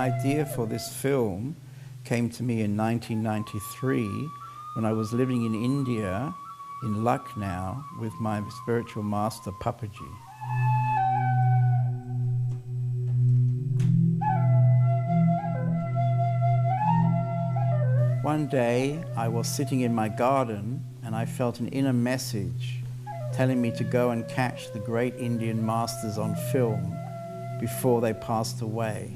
idea for this film came to me in 1993 when I was living in India, in Lucknow, with my spiritual master, Papaji. One day, I was sitting in my garden and I felt an inner message telling me to go and catch the great Indian masters on film before they passed away.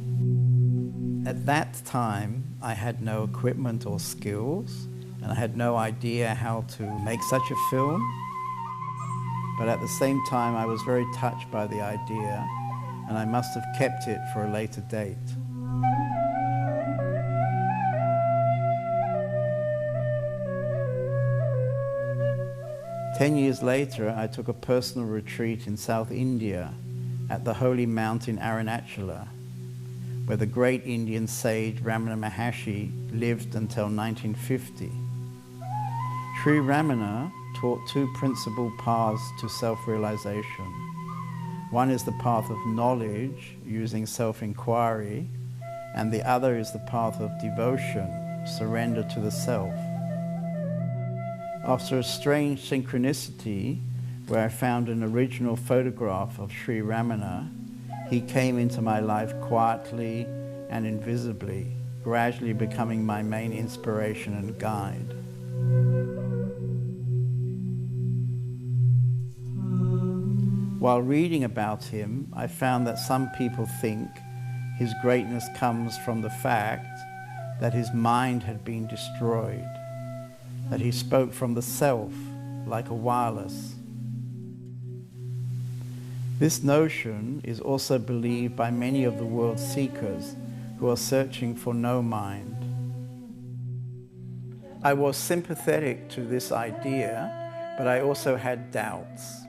At that time, I had no equipment or skills, and I had no idea how to make such a film. But at the same time, I was very touched by the idea, and I must have kept it for a later date. 10 years later, I took a personal retreat in South India at the holy mountain Arunachala, where the great Indian sage Ramana Maharshi lived until 1950. Sri Ramana taught two principal paths to self-realization. One is the path of knowledge, using self-inquiry, and the other is the path of devotion, surrender to the self. After a strange synchronicity, where I found an original photograph of Sri Ramana, he came into my life quietly and invisibly, gradually becoming my main inspiration and guide. While reading about him, I found that some people think his greatness comes from the fact that his mind had been destroyed, that he spoke from the self like a wireless. This notion is also believed by many of the world's seekers who are searching for no mind. I was sympathetic to this idea, but I also had doubts.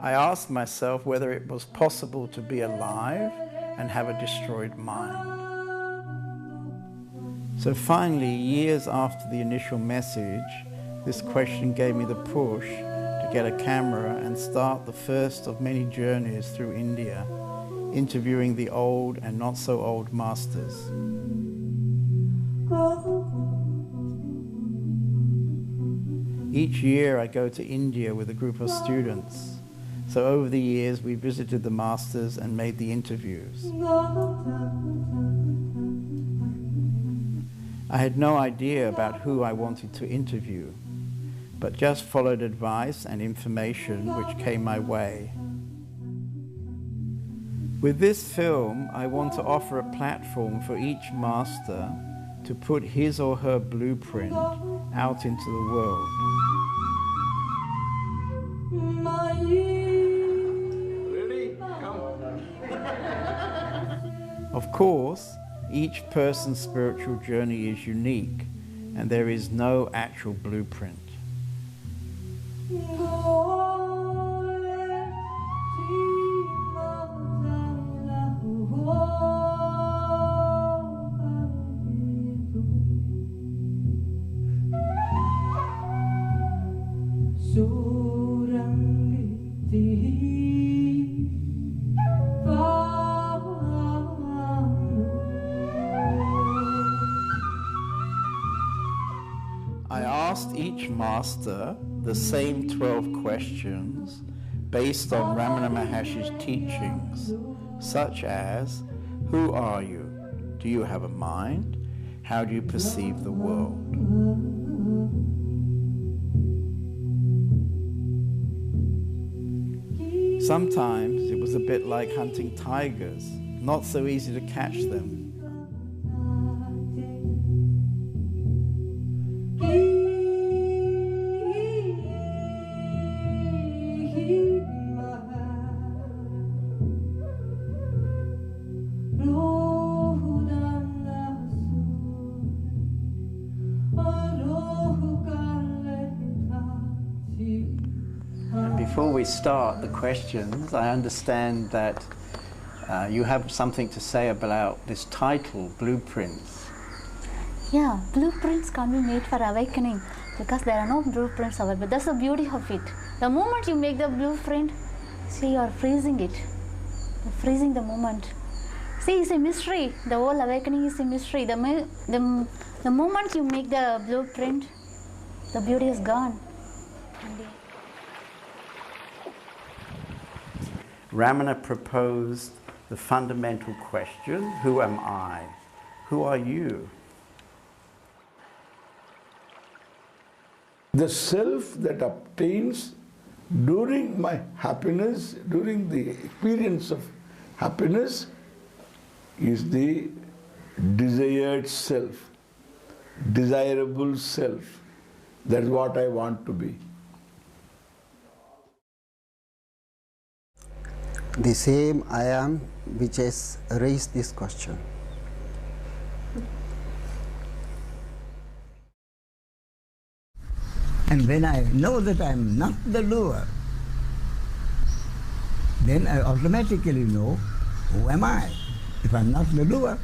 I asked myself whether it was possible to be alive and have a destroyed mind. So finally, years after the initial message, this question gave me the push to get a camera and start the first of many journeys through India, interviewing the old and not so old masters. Each year I go to India with a group of students. So over the years we visited the masters and made the interviews. I had no idea about who I wanted to interview, but just followed advice and information which came my way. With this film, I want to offer a platform for each master to put his or her blueprint out into the world. Of course, each person's spiritual journey is unique, and there is no actual blueprint. I asked each master the same 12 questions based on Ramana Maharshi's teachings, such as, who are you? Do you have a mind? How do you perceive the world? Sometimes it was a bit like hunting tigers, not so easy to catch them. Before we start the questions, I understand that you have something to say about this title, Blueprints. Yeah, blueprints can't be made for awakening because there are no blueprints available. That's the beauty of it. The moment you make the blueprint, see, you are freezing it. You're freezing the moment. See, it's a mystery. The whole awakening is a mystery. The moment you make the blueprint, the beauty is gone. Ramana proposed the fundamental question, who am I? Who are you? The self that obtains during my happiness, during the experience of happiness, is the desired self, desirable self. That's what I want to be. The same I am which has raised this question. And when I know that I am not the doer, then I automatically know who am I. If I am not the doer,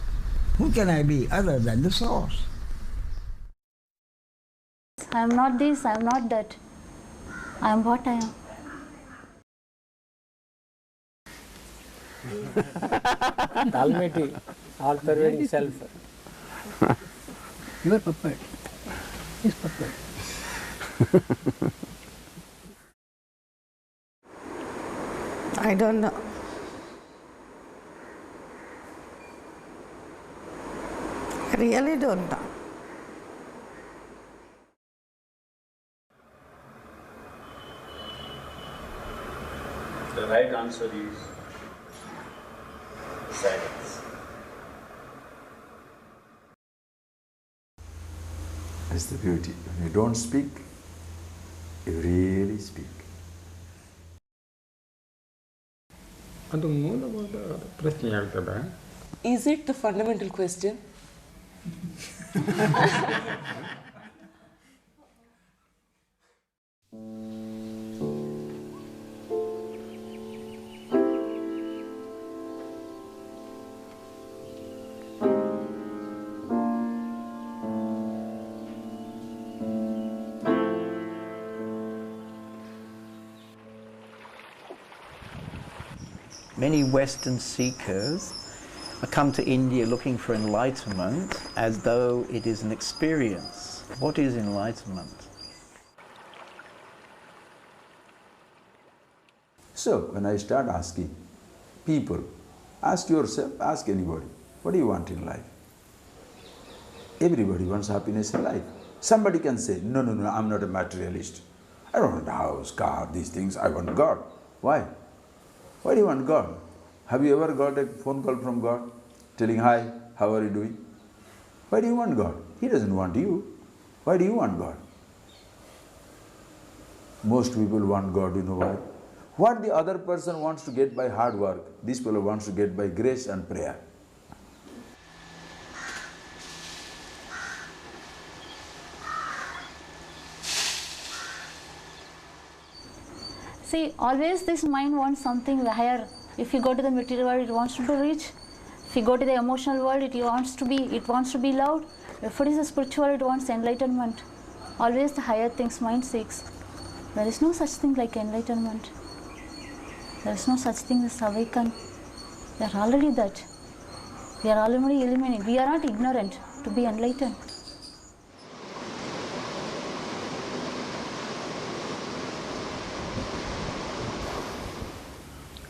who can I be other than the source? I am not this, I am not that. I am what I am. The Almighty, all-pervading self. You are puppet. He is puppet. I don't know. I really don't know. The right answer is silence. That's the beauty. When you don't speak, you really speak. ಅದು ಮೂಲವಾದ ಪ್ರಶ್ನೆ ಹೇಳ್ತದೆ. Is it the fundamental question? Many Western seekers come to India looking for enlightenment as though it is an experience. What is enlightenment? So, when I start asking people, ask yourself, ask anybody, what do you want in life? Everybody wants happiness in life. Somebody can say, no, I'm not a materialist. I don't want a house, car, these things, I want God. Why? Why do you want God? Have you ever got a phone call from God telling, hi, how are you doing? Why do you want God? He doesn't want you. Why do you want God? Most people want God, you know why? What the other person wants to get by hard work, this fellow wants to get by grace and prayer. See, always this mind wants something higher. If you go to the material world, it wants to be rich. If you go to the emotional world, it wants to be loved. If it is a spiritual, it wants enlightenment. Always the higher things mind seeks. There is no such thing like enlightenment. There is no such thing as awaken. We are already that. We are already illuminated. We are not ignorant to be enlightened.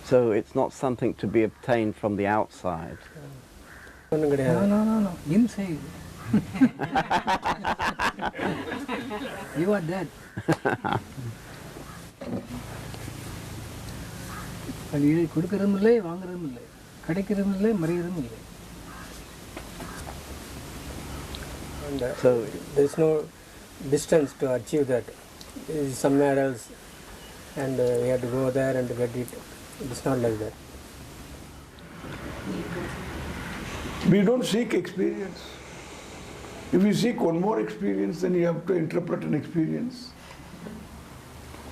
So it's not something to be obtained from the outside. No. Him say. You are dead. அது கொடுக்கறதும் இல்லை வாங்குறதும் இல்லை கிடைக்கிறதும் இல்லை மறைகிறதும் இல்லை. So there is no distance to achieve that. It is somewhere else, and we have to go there and get it. It is not like that. We don't seek experience. If you seek one more experience, then you have to interpret an experience.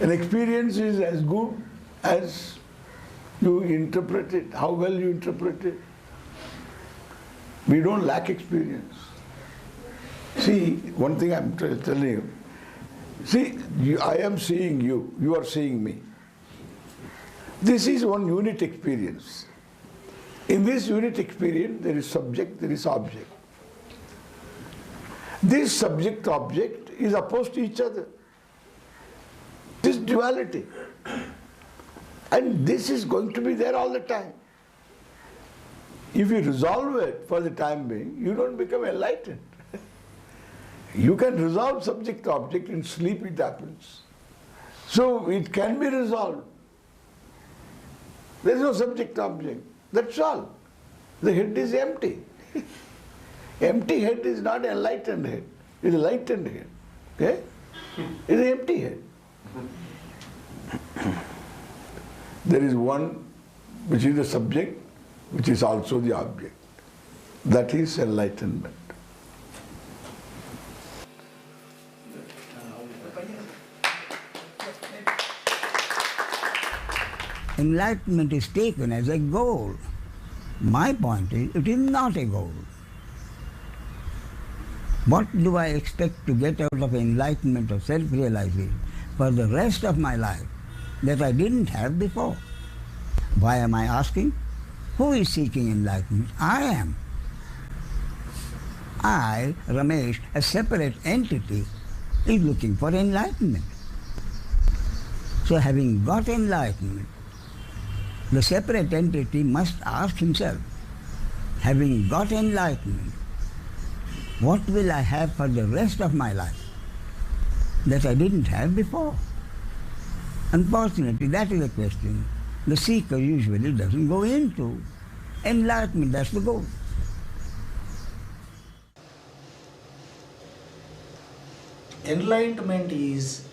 An experience is as good as you interpret it, how well you interpret it. We don't lack experience. See, one thing I'm telling you. See, I am seeing you, you are seeing me. This is one unit experience. In this unit experience, there is subject, there is object. This subject-object is opposed to each other. This duality. And this is going to be there all the time. If you resolve it for the time being, you don't become enlightened. You can resolve subject-object, in sleep it happens. So it can be resolved. There is no subject-object. That's all. The head is empty. Empty head is not enlightened head. It is a lightened head. Okay? It is an empty head. There is one which is the subject, which is also the object. That is enlightenment. Enlightenment is taken as a goal. My point is, it is not a goal. What do I expect to get out of enlightenment or self-realization for the rest of my life that I didn't have before? Why am I asking? Who is seeking enlightenment? I am. I, Ramesh, a separate entity, is looking for enlightenment. So having got enlightenment, the separate entity must ask himself, having got enlightenment, what will I have for the rest of my life that I didn't have before? Unfortunately, that is a question the seeker usually doesn't go into. Enlightenment, that's the goal. Enlightenment is,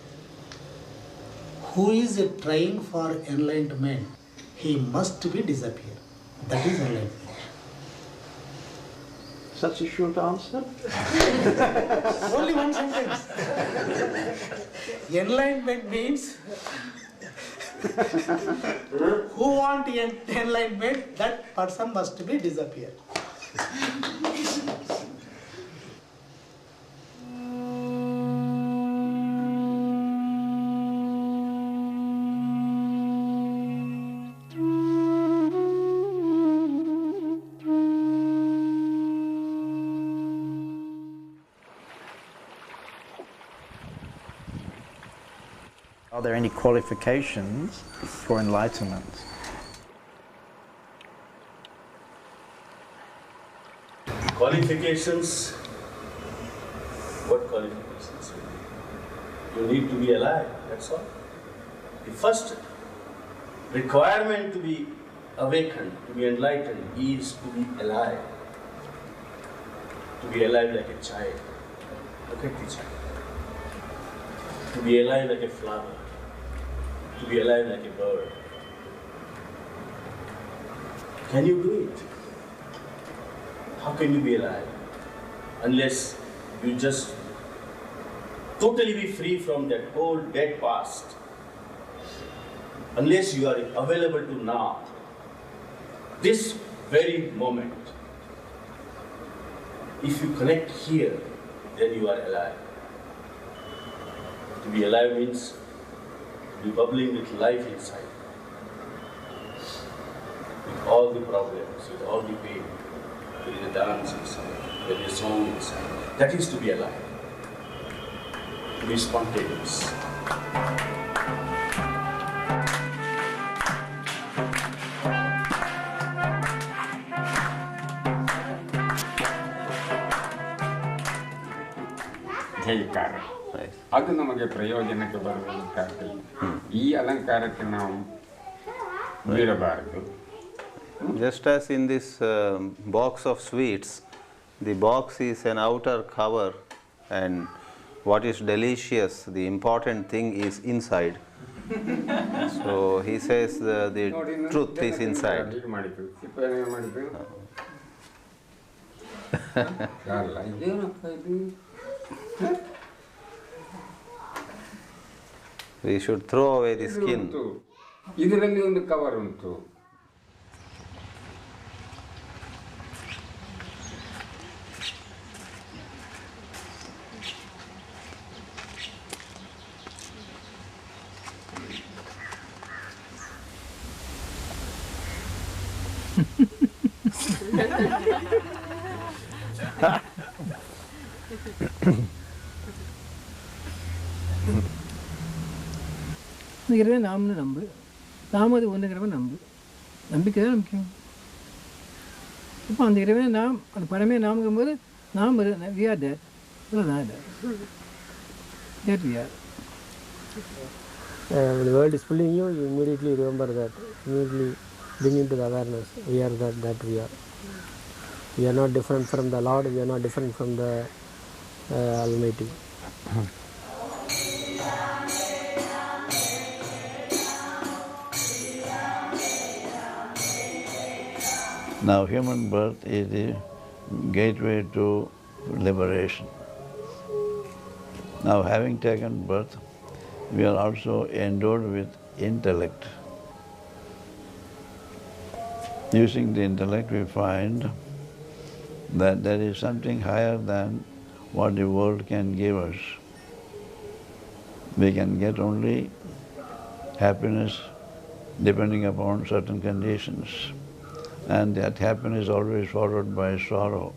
who is trying for enlightenment, he must be disappear. That is enlightenment. Such a short answer? Only one sentence. Enlightenment means who want enlightenment, that person must be disappear. Are there any qualifications for enlightenment? Qualifications? What qualifications? You need to be alive, that's all. The first requirement to be awakened, to be enlightened, is to be alive. To be alive like a child. Look at the child. To be alive like a flower. To be alive like a bird. Can you do it? How can you be alive? Unless you just totally be free from that whole dead past. Unless you are available to now. This very moment. If you connect here, then you are alive. To be alive means to be bubbling with life inside. With all the problems, with all the pain. There is a dance inside, there is a song inside. That is to be alive. To be spontaneous. ಜೈಕಾರ ಅದು ನಮಗೆ ಪ್ರಯೋಜನಕ್ಕೆ ಬರುವಂತಾಗ್ತದೆ. ಈ ಅಲಂಕಾರಕ್ಕೆ ನಾವು ಬೀಳಬಾರದು. Just as in this box of sweets, the box is an outer cover and what is delicious, the important thing is inside. So he says the truth is inside. We should throw away the skin. ಇದರಲ್ಲಿ ಒಂದು cover ಉಂಟು. இந்த இறைவனை நாம்னு நம்பு, நாம் அது ஒன்றுங்கிறவன் நம்பு. நம்பிக்கை தான் முக்கியம். இப்போ அந்த இறைவனை நாம், அந்த படமே நாம்ங்கும்போது நாம் we are there. That we are. When the world is pulling you, you immediately remember that. Immediately bring into the awareness. We are that we are. We are not different from the Lord. We are not different from the Almighty. Now, human birth is the gateway to liberation. Now, having taken birth, we are also endowed with intellect. Using the intellect, we find that there is something higher than what the world can give us. We can get only happiness depending upon certain conditions. And that happiness is always followed by sorrow.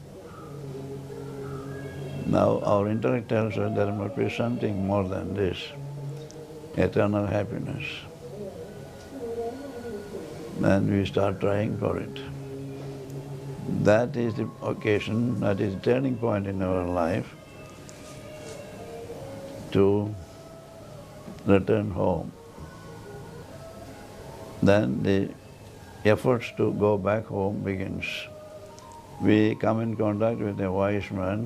Now, our intellect tells us there must be something more than this, eternal happiness. And we start trying for it. That is the occasion, that is the turning point in our life to return home. Then the efforts to go back home begins. We come in contact with a wise man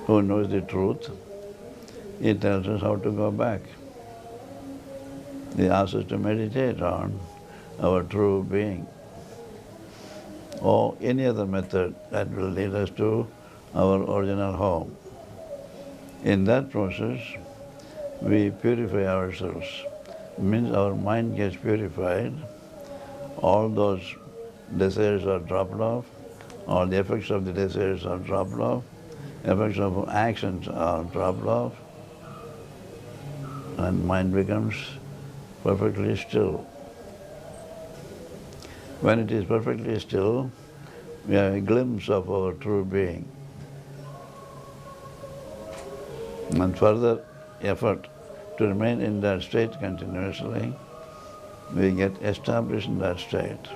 who knows the truth. He tells us how to go back. He asks us to meditate on our true being, or any other method that will lead us to our original home. In that process, we purify ourselves. Means our mind gets purified, all those desires are dropped off, all the effects of the desires are dropped off, effects of actions are dropped off, and mind becomes perfectly still. When it is perfectly still, we have a glimpse of our true being. And further effort to remain in that state continuously, we get established in that state,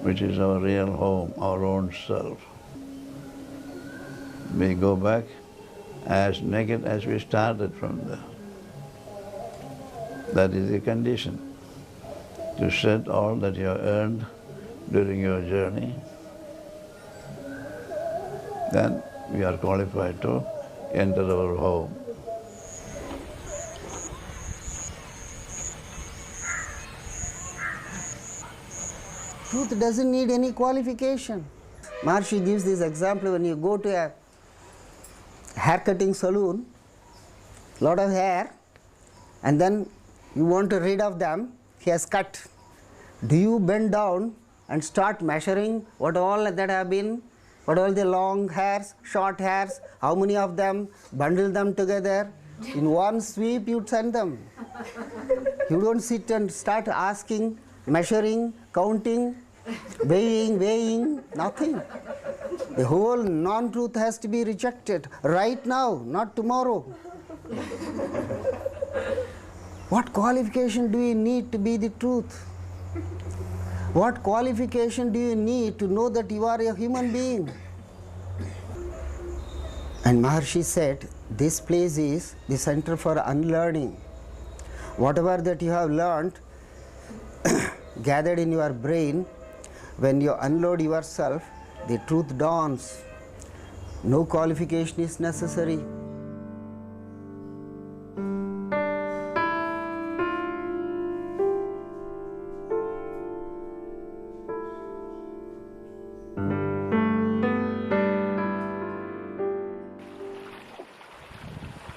which is our real home, our own self. We go back as naked as we started from there. That is the condition, to shed all that you have earned during your journey. Then we are qualified to enter our home. Truth doesn't need any qualification. Maharshi gives this example when you go to a haircutting salon, lot of hair, and then you want to rid of them, he has cut. Do you bend down and start measuring what all that have been, what all the long hairs, short hairs, how many of them, bundle them together, in one sweep you'd send them. You don't sit and start asking, measuring, counting, weighing, nothing. The whole non-truth has to be rejected right now, not tomorrow. What qualification do you need to be the truth? What qualification do you need to know that you are a human being? And Maharshi said, this place is the center for unlearning. Whatever that you have learned, gathered in your brain, when you unload yourself, the truth dawns. No qualification is necessary.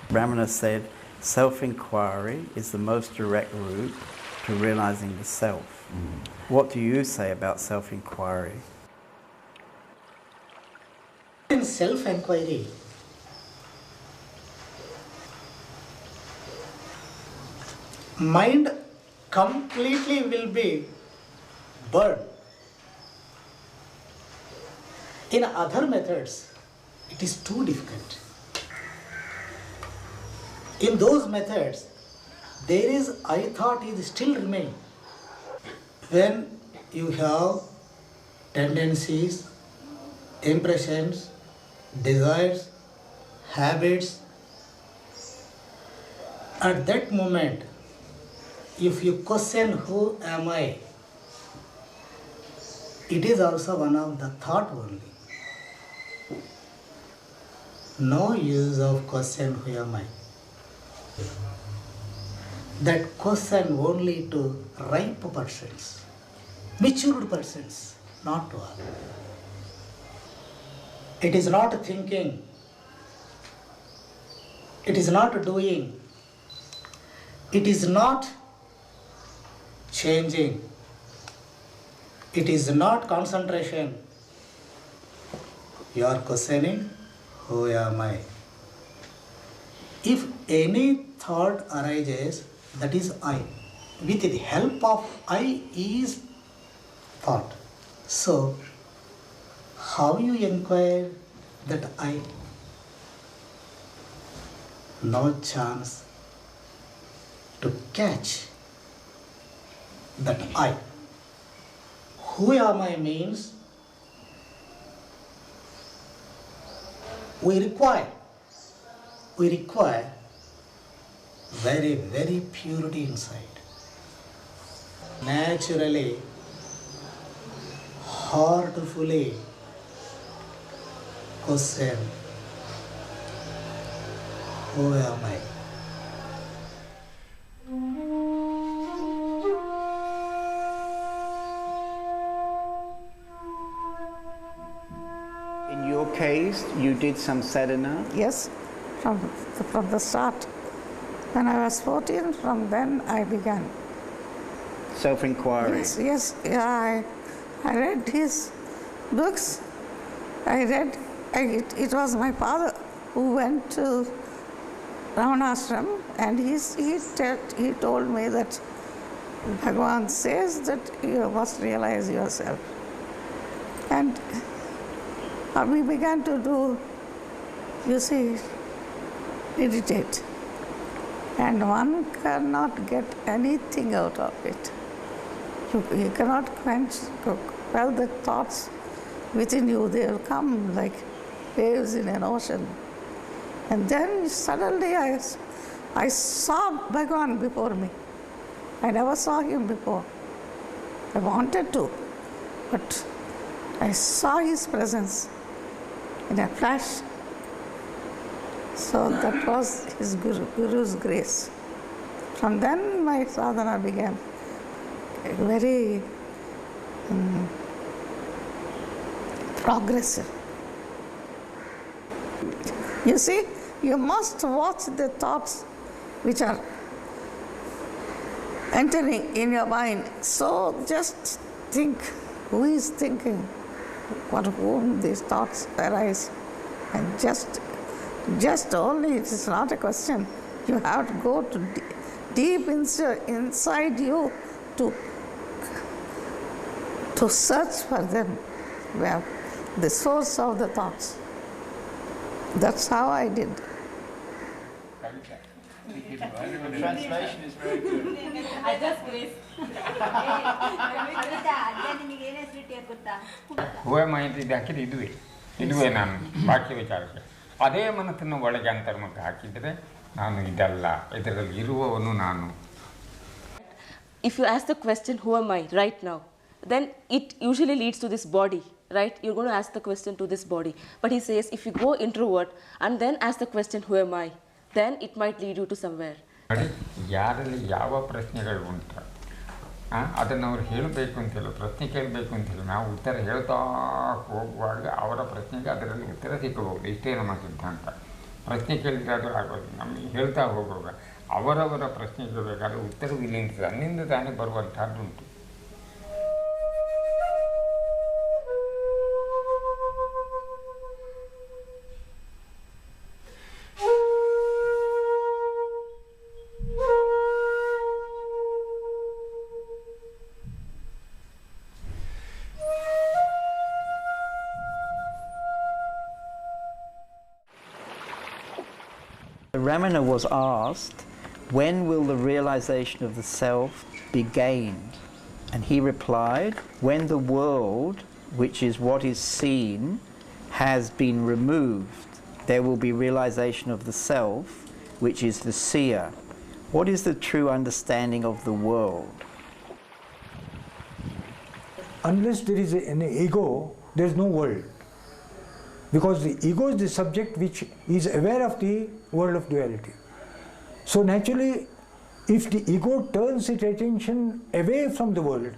Ramana said, self-inquiry is the most direct route to realizing the self. What do you say about self-inquiry? In self-inquiry, mind completely will be burned. In other methods, it is too difficult. In those methods, there is I thought is still remain. When you have tendencies, impressions, desires, habits, at that moment, if you question who am I, it is also one of the thought only. No use of question who am I. That question only to ripe persons, matured persons, not to all. It is not thinking, it is not doing, it is not changing, it is not concentration. You are questioning, who am I? If any thought arises, that is I. With the help of I is thought. So, how you inquire that I? No chance to catch that I. Who am I means we require very, very purity inside. Naturally, heartfully question, who am I? In your case, you did some sadhana? Yes, from the start. When I was 14, from then I began. Self-inquiry? Yes, yeah, I read his books. It was my father who went to Ramanashram, and he told me that Bhagavan says that you must realize yourself. And we began to do, you see, meditate. And one cannot get anything out of it. You cannot quell the thoughts within you. They will come like waves in an ocean. And then suddenly I saw Bhagavan before me. I never saw him before. I wanted to, but I saw his presence in a flash. So that was his Guru's grace. From then my sadhana began very progressive. You see, you must watch the thoughts which are entering in your mind. So just think, who is thinking, for whom these thoughts arise, and just only, it is not a question. You have to go to deep inside you to search for them, where the source of the thoughts. That's how I did. The translation is very good. I just grace. Who am I ಅಂತ ಹಾಕಿದ್ರೆ ಇದುವೇ ನಾನು ವಾಕ್ಯ ವಿಚಾರಕ್ಕೆ ಅದೇ ಮನಸ್ಸನ್ನು ಒಳಗೆ ಅಂತರ್ಮುಖ ಹಾಕಿದರೆ ನಾನು ಇದಲ್ಲ, ಇದರಲ್ಲಿ ಇರುವವನು ನಾನು. If you ask the question, who am I right now, then it usually leads to this body, right? You're going to ask the question to this body. But he says, if you go introvert and then ask the question, who am I, then it might lead you to somewhere. ಯಾರಲ್ಲಿ ಯಾವ ಪ್ರಶ್ನೆಗಳು ಉಂಟು ಅದನ್ನು ಅವ್ರು ಹೇಳಬೇಕು ಅಂತಿಲ್ಲ, ಪ್ರಶ್ನೆ ಕೇಳಬೇಕು ಅಂತಿಲ್ಲ. ನಾವು ಉತ್ತರ ಹೇಳ್ತಾ ಹೋಗುವಾಗ ಅವರ ಪ್ರಶ್ನೆಗೆ ಅದರಲ್ಲಿ ಉತ್ತರ ಸಿಕ್ಕಬಹುದು. ಇಷ್ಟೇ ನಮ್ಮ ಸಿದ್ಧಾಂತ. ಪ್ರಶ್ನೆ ಕೇಳಿದ್ರೆ ಅದು ಆಗೋದು. ನಮಗೆ ಹೇಳ್ತಾ ಹೋಗುವಾಗ ಅವರವರ ಪ್ರಶ್ನೆಗೆ ಬೇಕಾದ್ರೆ ಉತ್ತರವಿಲ್ಲ ಅಂತ ತನ್ನಿಂದ ತಾನೇ ಬರುವಂಥದ್ದುಂಟು. Ramana was asked, when will the realization of the self be gained? And he replied, when the world, which is what is seen, has been removed, there will be realization of the self, which is the seer. What is the true understanding of the world? Unless there is an ego, there is no world. Because the ego is the subject which is aware of the world of duality. So naturally, if the ego turns its attention away from the world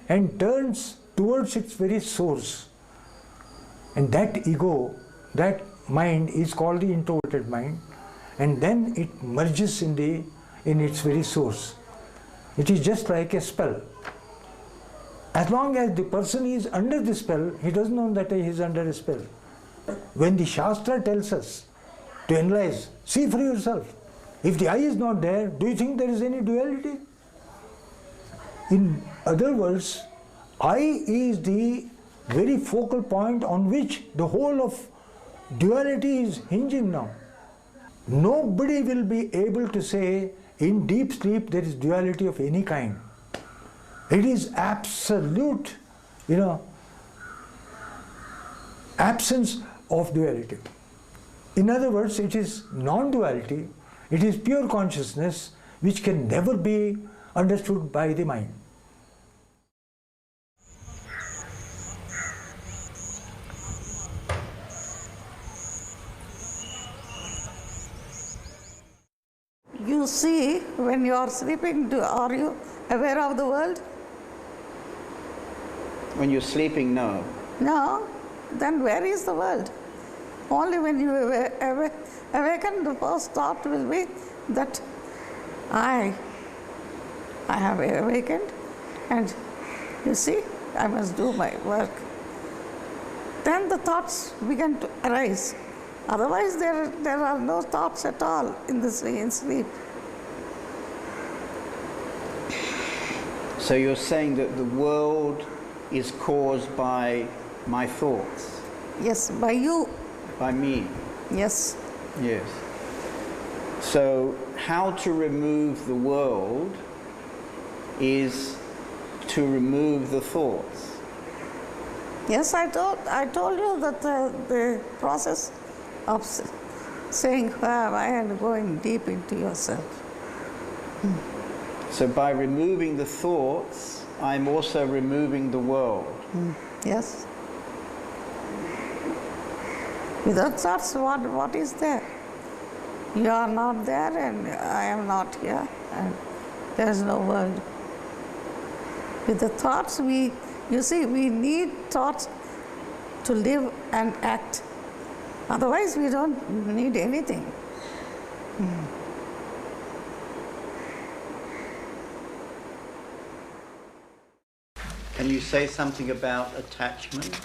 and turns towards its very source, and that ego, that mind is called the introverted mind, and then it merges in its very source. It is just like a spell. As long as the person is under the spell, he doesn't know that he is under a spell. When the Shastra tells us to analyze, see for yourself. If the I is not there, do you think there is any duality? In other words, I is the very focal point on which the whole of duality is hinging now. Nobody will be able to say in deep sleep there is duality of any kind. It is absolute, absence of duality. In other words, it is non-duality, it is pure consciousness which can never be understood by the mind. You see, when you are sleeping, are you aware of the world? When you're sleeping, no. No. Then where is the world? Only when you awaken, the first thought will be that I have awakened, and you see, I must do my work. Then the thoughts begin to arise. Otherwise, there are no thoughts at all in sleep. So you're saying that the world is caused by my thoughts? Yes, by you. By me? Yes. Yes. So how to remove the world is to remove the thoughts? Yes, I told you that the process of saying who am I and going deep into yourself. So by removing the thoughts, I'm also removing the world. Yes. Without thoughts, what is there? You are not there and I am not here, and there is no world. With the thoughts, you see, we need thoughts to live and act. Otherwise, we don't need anything. Can you say something about attachment?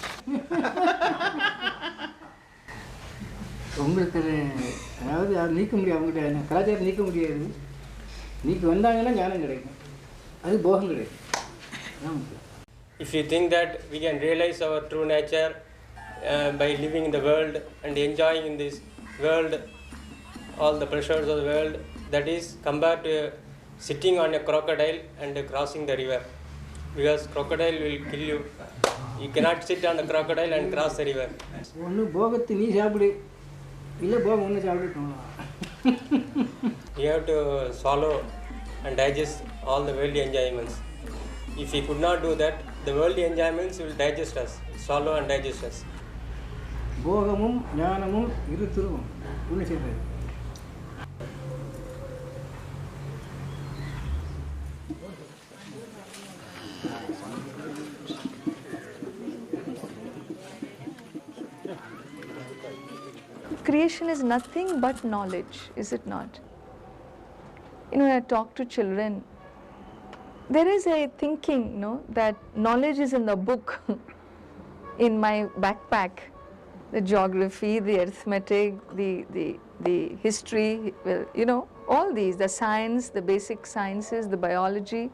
உங்களுக்கு அதாவது அது நீக்க முடியாது, அவங்ககிட்ட கலாச்சாரம் நீக்க முடியாது. நீக்க வந்தாங்கன்னா ஞானம் கிடைக்கும், அது போகம் கிடைக்கும். If you think that we can realize our true nature by living in the world and enjoying in this world all the pleasures of the world, that is compared to sitting on a crocodile and crossing the river, because crocodile will kill you. You cannot sit on the crocodile and cross the river. ஒன்று போகத்தை நீ சாப்பிடு, இல்லை போகம் ஒன்று சாப்பிட்டுட்டோம். You have to swallow and digest all the worldly enjoyments. If we could not do that, the worldly enjoyments will digest us, swallow and digest us. போகமும் ஞானமும் இரு துருவம் ஒன்று சேர்றது. Creation is nothing but knowledge, is it not? When I talk to children, there is a thinking, that knowledge is in the book, in my backpack, the geography, the arithmetic, the history, all these, the science, the basic sciences, the biology.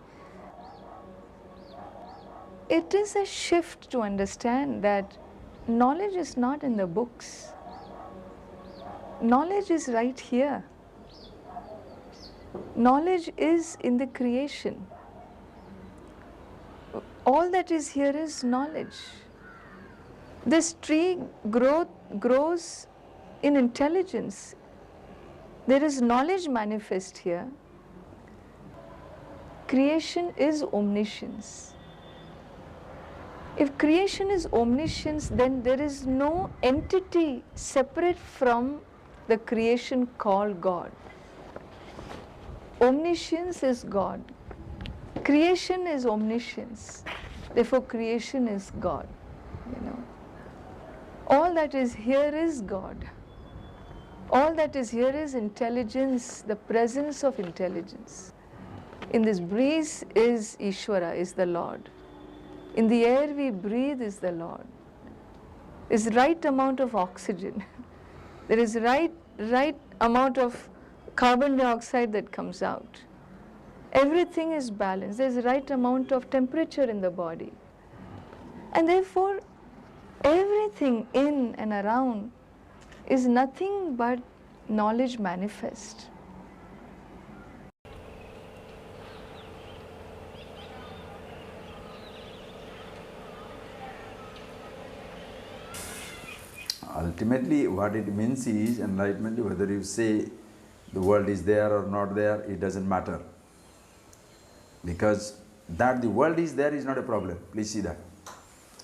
It is a shift to understand that knowledge is not in the books. Knowledge is right here. Knowledge is in the creation. All that is here is knowledge. This tree grows in intelligence. There is knowledge manifest here. Creation is omniscience. If creation is omniscience, then there is no entity separate from the creation called God. Omniscience is God. Creation is omniscience. Therefore, creation is God. All that is here is God. All that is here is intelligence, the presence of intelligence. In this breeze is Ishvara, is the Lord. In the air we breathe is the Lord. There is right amount of oxygen. There is right amount of carbon dioxide that comes out. Everything is balanced. There is right amount of temperature in the body. And therefore, everything in and around is nothing but knowledge manifest. Ultimately, what it means is enlightenment. Whether you say the world is there or not there, it doesn't matter. Because that the world is there is not a problem. Please see that.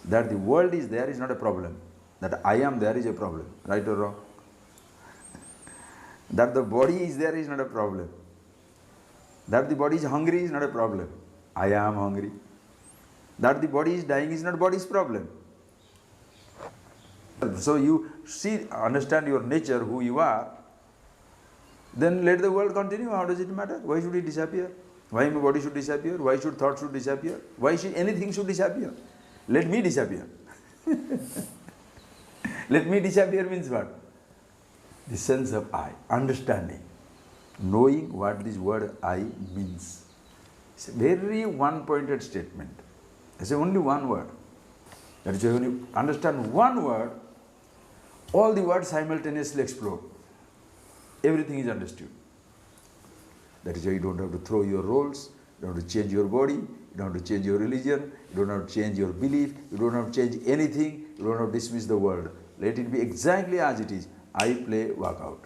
That the world is there is not a problem. That I am there is a problem. Right or wrong? That the body is there is not a problem. That the body is hungry is not a problem. I am hungry. That the body is dying is not body's problem. So you see, understand your nature, who you are, then let the world continue. How does it matter? Why should it disappear? Why my body should disappear? Why should thought should disappear? Why should anything should disappear? Let me disappear. Let me disappear means what? The sense of I, understanding, knowing what this word I means. It's a very one-pointed statement. It's only one word. That is why when you understand one word, all the words simultaneously explode. Everything is understood. That is why you don't have to throw your roles, you don't have to change your body, you don't have to change your religion, you don't have to change your belief, you don't have to change anything, you don't have to dismiss the world. Let it be exactly as it is. I play, work out.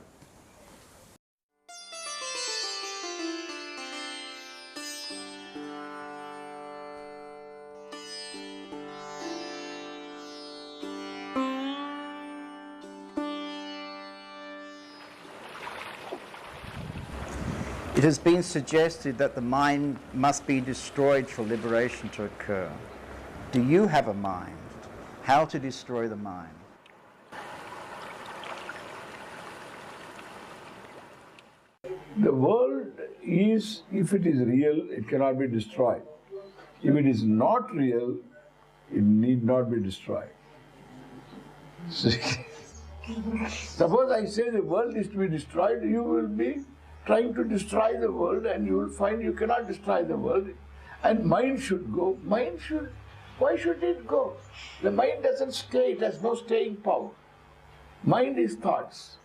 It has been suggested that the mind must be destroyed for liberation to occur. Do you have a mind? How to destroy the mind? The world is, if it is real, it cannot be destroyed. If it is not real, it need not be destroyed. Suppose I say the world is to be destroyed, you will be trying to destroy the world and you will find you cannot destroy the world. And mind should go. Mind should, why should it go? The mind doesn't stay, it has no staying power. Mind is thoughts.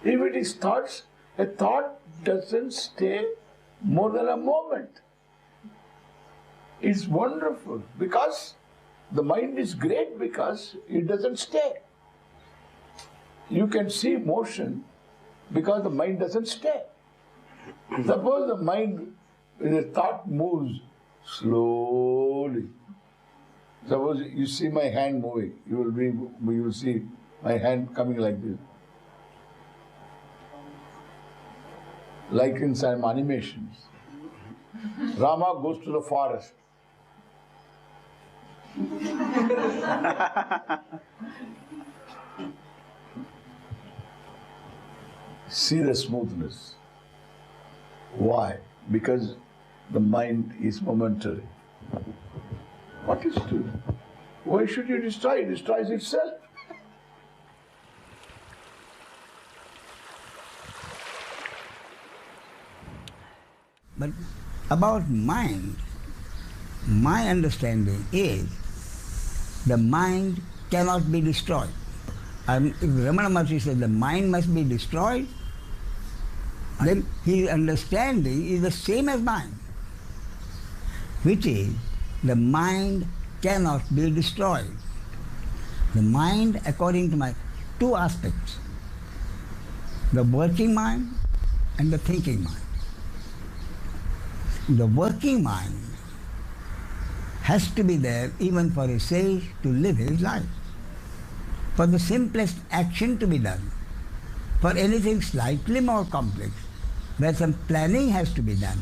If it is thoughts, a thought doesn't stay more than a moment. It's wonderful because the mind is great because it doesn't stay. You can see motion because the mind doesn't stay. Suppose the mind, the thought moves slowly. Suppose you see my hand moving, you will see my hand coming like this. Like in some animations. Rama goes to the forest. See the smoothness. Why? Because the mind is momentary. What is to? Why should you destroy? It destroys itself. But about mind, my understanding is the mind cannot be destroyed. If Ramana Maharshi said the mind must be destroyed, then his understanding is the same as mine, which is the mind cannot be destroyed. The mind, according to my two aspects, the working mind and the thinking mind. The working mind has to be there even for a sage to live his life, for the simplest action to be done, for anything slightly more complex, where some planning has to be done.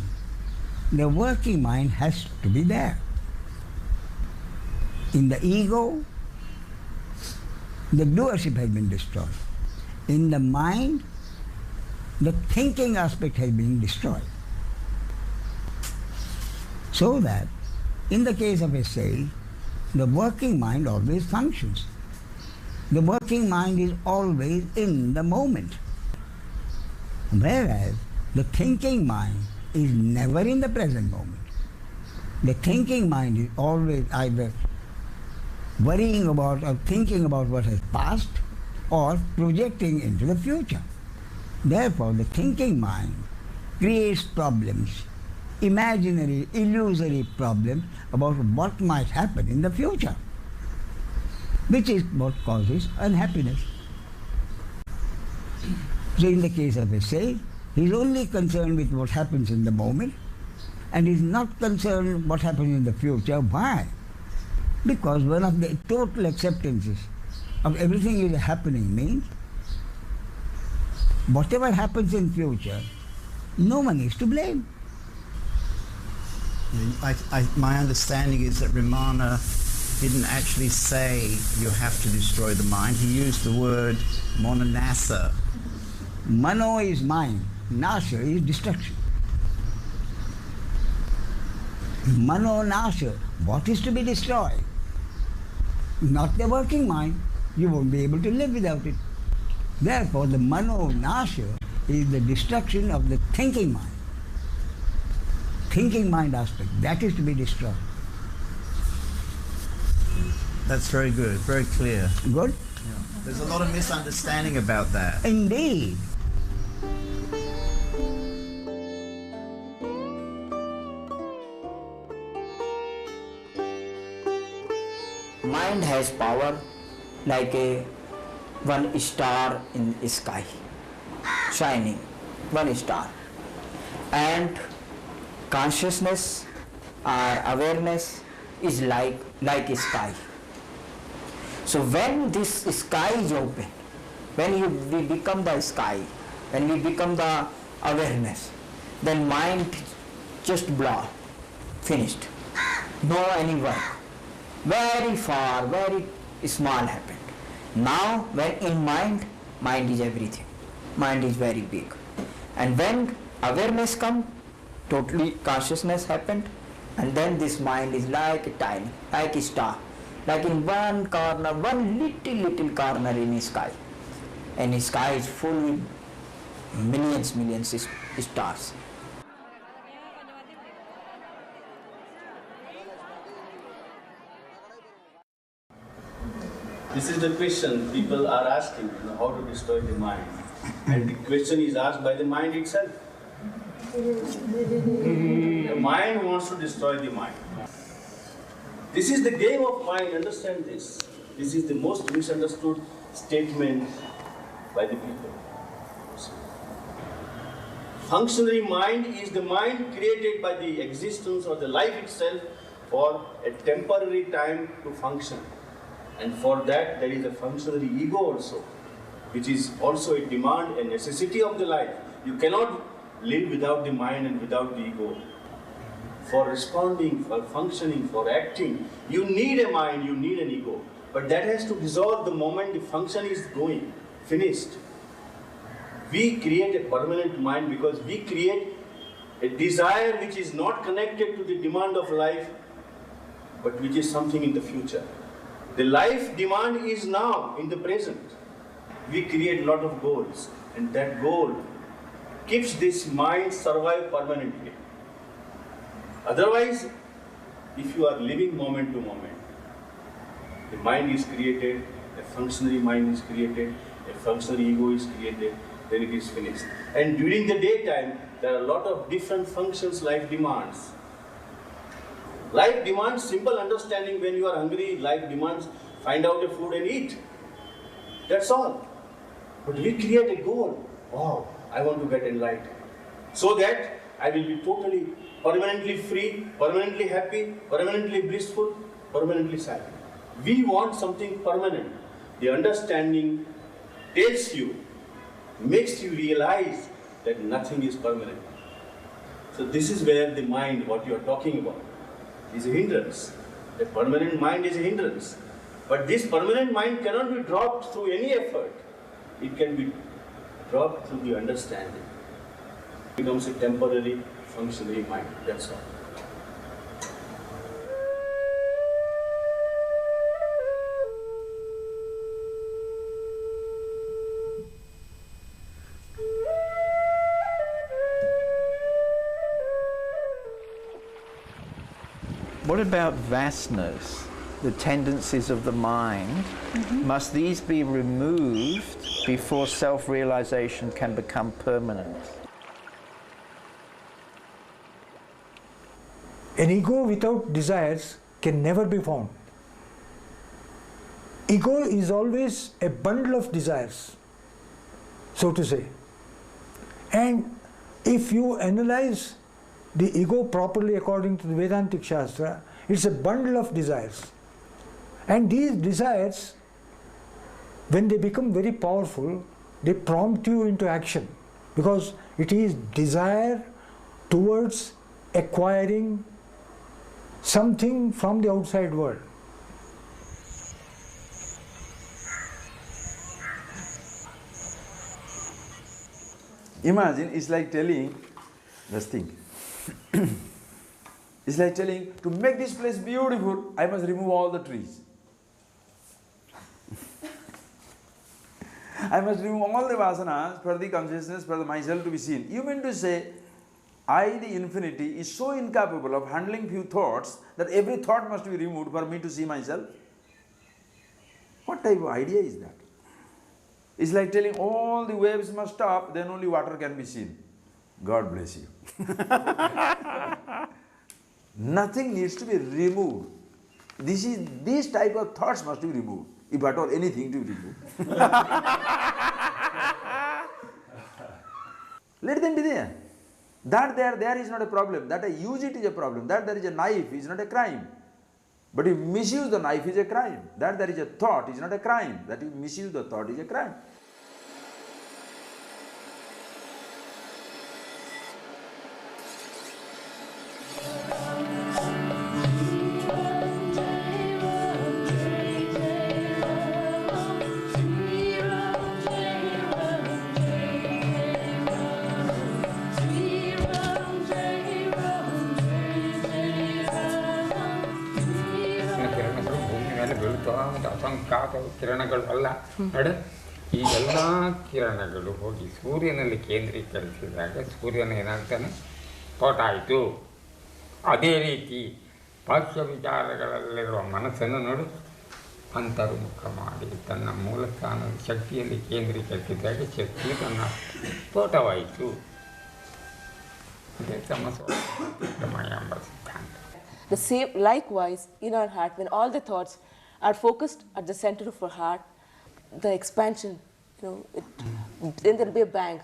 The working mind has to be there. In the ego, the doership has been destroyed. In the mind, the thinking aspect has been destroyed. So that, in the case of a sage, the working mind always functions. The working mind is always in the moment. Whereas the thinking mind is never in the present moment. The thinking mind is always either worrying about or thinking about what has passed or projecting into the future. Therefore, the thinking mind creates problems, imaginary, illusory problems about what might happen in the future, which is what causes unhappiness. So in the case of a sage, he is only concerned with what happens in the moment and is not concerned what happens in the future. Why? Because one of the total acceptances of everything is happening means whatever happens in future, no one is to blame. My understanding is that Ramana didn't actually say you have to destroy the mind. He used the word mononasa. Mano is mind, nasa is destruction. Mano nasa, what is to be destroyed? Not the working mind. You won't be able to live without it. Therefore, the mano nasa is the destruction of the thinking mind. Thinking mind aspect, that is to be destroyed. That's very good, very clear. Good? Yeah. There's a lot of misunderstanding about that. Indeed. Mind has power like one star in the sky, shining, one star. And consciousness or awareness is like a sky. So when this sky is open, when we become the sky, when we become the awareness, then mind just blur, finished, no any work. Very far, very small happened. Now when in mind is everything. Mind is very big. And when awareness comes, totally consciousness happened, and then this mind is like a tiny, like a star, like in one corner, one little corner in the sky. And the sky is full with millions stars. This is the question people are asking, how to destroy the mind. And the question is asked by the mind itself. The mind wants to destroy the mind. This is the game of mind, understand this. This is the most misunderstood statement by the people. Functionary mind is the mind created by the existence or the life itself for a temporary time to function. And for that there is a functionary ego also, which is also a demand, a necessity of the life. You cannot live without the mind and without the ego. For responding, for functioning, for acting, you need a mind, you need an ego. But that has to dissolve the moment the function is going, finished. We create a permanent mind because we create a desire which is not connected to the demand of life, but which is something in the future. The life demand is now, in the present. We create a lot of goals, and that goal keeps this mind survive permanently. Otherwise, if you are living moment to moment, the mind is created, a functionary mind is created, a functionary ego is created, then it is finished. And during the daytime, there are a lot of different functions life demands. Life demands simple understanding. When you are hungry, life demands find out a food and eat. That's all. But we create a goal. Wow, I want to get enlightened. So that I will be totally, permanently free, permanently happy, permanently blissful, permanently silent. We want something permanent. The understanding tells you, makes you realize that nothing is permanent. So this is where the mind, what you are talking about, is a hindrance. The permanent mind is a hindrance. But this permanent mind cannot be dropped through any effort. It can be dropped through the understanding. It becomes a temporary, functionary mind. That's all. What about vasanas, the tendencies of the mind? Must these be removed before self-realization can become permanent? An ego without desires can never be found. Ego is always a bundle of desires, so to say. And if you analyze the ego properly according to the Vedantic Shastra, it's a bundle of desires. And these desires, when they become very powerful, they prompt you into action, because it is desire towards acquiring something from the outside world. Imagine, it's like telling, just think, it's like telling, to make this place beautiful, I must remove all the trees. I must remove all the vasanas for the consciousness, for the myself to be seen. You mean to say, I, the infinity, is so incapable of handling few thoughts that every thought must be removed for me to see myself? What type of idea is that? It's like telling all the waves must stop, then only water can be seen. God bless you. Nothing needs to be removed. These type of thoughts must be removed, if at all anything to be removed. Let them be there. That there is not a problem. That I use it is a problem. That there is a knife is not a crime. But if you misuse the knife is a crime. That there is a thought is not a crime. That you misuse the thought is a crime. ಅಸಂಖ್ಯಾತ ಕಿರಣಗಳು ಅಲ್ಲ ನೋಡ ಈ ಎಲ್ಲ ಕಿರಣಗಳು ಹೋಗಿ ಸೂರ್ಯನಲ್ಲಿ ಕೇಂದ್ರೀಕರಿಸಿದಾಗ ಸೂರ್ಯನ ಏನಾಗ್ತಾನೆ ಸ್ಫೋಟ ಆಯಿತು. ಅದೇ ರೀತಿ ಬಾಹ್ಯ ವಿಚಾರಗಳಲ್ಲಿರುವ ಮನಸ್ಸನ್ನು ನೋಡು ಅಂತರ್ಮುಖ ಮಾಡಿ ತನ್ನ ಮೂಲ ಸ್ಥಾನದ ಶಕ್ತಿಯಲ್ಲಿ ಕೇಂದ್ರೀಕರಿಸಿದಾಗ ಶಕ್ತಿ ತನ್ನ ಸ್ಫೋಟವಾಯಿತು. ಇದೇ ಸಮಸ್ಯೆ ಎಂಬ ಸಿದ್ಧಾಂತ. The same, likewise, in our heart, when all the thoughts are focused at the center of our heart, the expansion, then there will be a bang.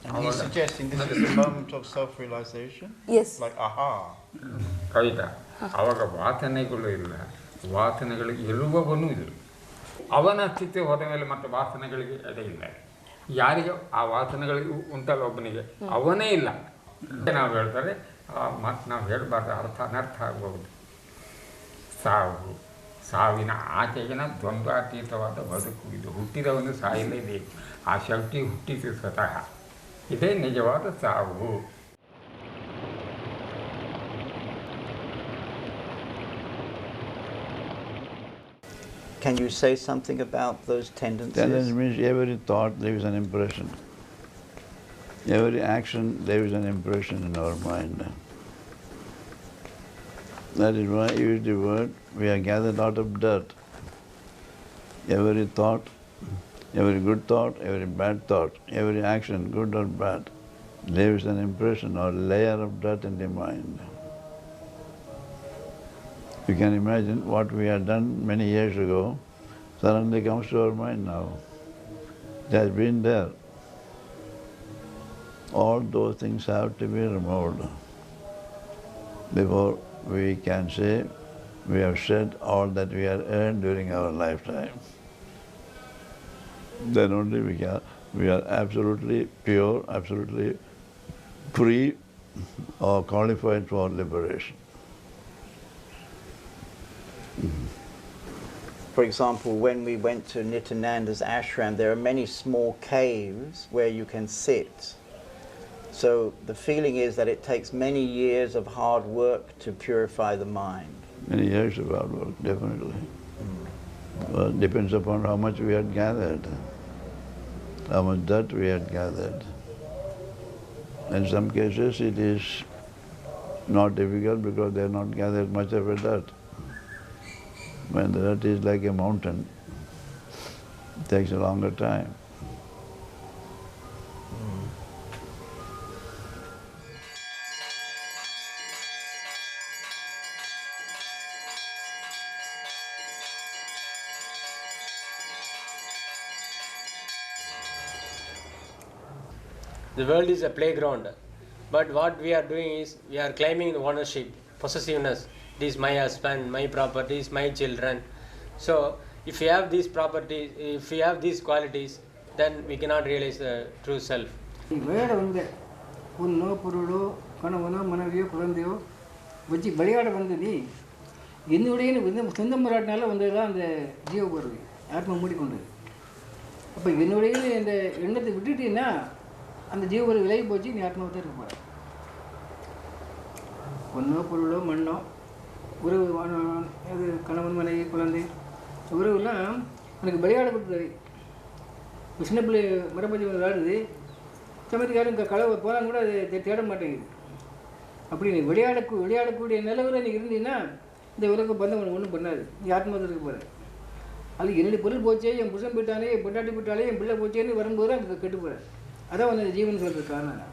And he's suggesting this is the moment of self-realization? Yes. Like, aha. Kavita, ಆವಾಗ ವಾಸನೆಗಳು ಇಲ್ಲ, ವಾಸನೆಗಳು ಇರುವವನೂ ಇಲ್ಲ. ಅವನ ಸ್ಥಿತಿ ಹೋದ ಮೇಲೆ ಮತ್ತೆ ವಾಸನೆಗಳಿಗೆ ಎಡೆ ಇಲ್ಲ. ಯಾರಿಗೆ ಆ ವಾಸನೆಗಳಿಗೆ ಉಂಟಲ್ಲ ಒಬ್ಬನಿಗೆ, ಅವನೇ ಇಲ್ಲ. ನಾವು ಹೇಳ್ತಾರೆ, ಮತ್ತು ನಾವು ಹೇಳಬಾರ್ದು, ಅನರ್ಥ ಆಗ್ಬೋದು. ಸಾವಿನ ಆಚೆಗಿನ ದ್ವಂದ್ವಾತೀತವಾದ ಬದುಕು ಇದು. ಹುಟ್ಟಿದವನು ಸಾಯಲೇಬೇಕು, ಆ ಶಕ್ತಿ ಹುಟ್ಟಿಸಿ ಸ್ವತಃ. ಇದೇ ನಿಜವಾದ ಸಾವು. Can you say something about those tendencies? Tendency means every thought leaves an impression. Every action leaves an impression in our mind. That is why I use the word, we are gathered out of dirt. Every thought Every good thought, every bad thought, every action, good or bad, leaves an impression or layer of dirt in the mind. You can imagine what we had done many years ago suddenly comes to our mind now. It has been there. All those things have to be removed before we can say we have shed all that we had earned during our lifetime. Then only we are absolutely pure, absolutely free or qualified for liberation. For example, when we went to Nityananda's ashram, there are many small caves where you can sit. So the feeling is that it takes many years of hard work to purify the mind. Many years of hard work, definitely. Well, it depends upon how much we had gathered, how much dirt we had gathered. In some cases it is not difficult because they have not gathered much of a dirt. When the dirt is like a mountain, it takes a longer time. The world is a playground, but what we are doing is we are claiming the ownership, possessiveness. This is my husband, my properties, my children. So if you have these properties, if you have these qualities, then we cannot realize the true self. விளையாட வந்த பொண்ணோ பொருளோ கணவனோ மனைவியோ குழந்தையோ வச்சு விளையாட வந்த நீ என்னுடைய சொந்த முறாட்டினால வந்தது தான் அந்த ஜீவபருவி ஆத்மா மூடிக்கொண்டது. அப்போ என்னுடைய இந்த எண்ணத்தை விட்டுட்டீங்கன்னா அந்த ஜீவபருவி விலகி போச்சு, நீ ஆத்மாவை தான் இருக்க போகிற. பொண்ணோ பொருளோ மண்ணோ உறவு, அது கணவன் மனைவி குழந்தை உறவுலாம் எனக்கு விளையாட கொடுத்தது. சின்ன பிள்ளை மரப்பஞ்சி விளையாடுது, சமயத்துக்காரும் களவு போனால் கூட அது தேட மாட்டேங்குது. அப்படி நீ விளையாடக்கூடிய நிலவில் நீ இருந்தீங்கன்னா இந்த உலக பந்தம் ஒன்றும் பண்ணாது, நீ ஆத்மாவில் இருக்க போகிற. அது என்னுடைய பொருள் போச்சே, என் புருஷன் போயிட்டானே, என் பொண்டாட்டி போயிட்டாலே, என் பிள்ளை போச்சேன்னு வரும்போது அங்கே கெட்டு போகிற. அதான் வந்து ஜீவன் சொல்கிறது காரணம்.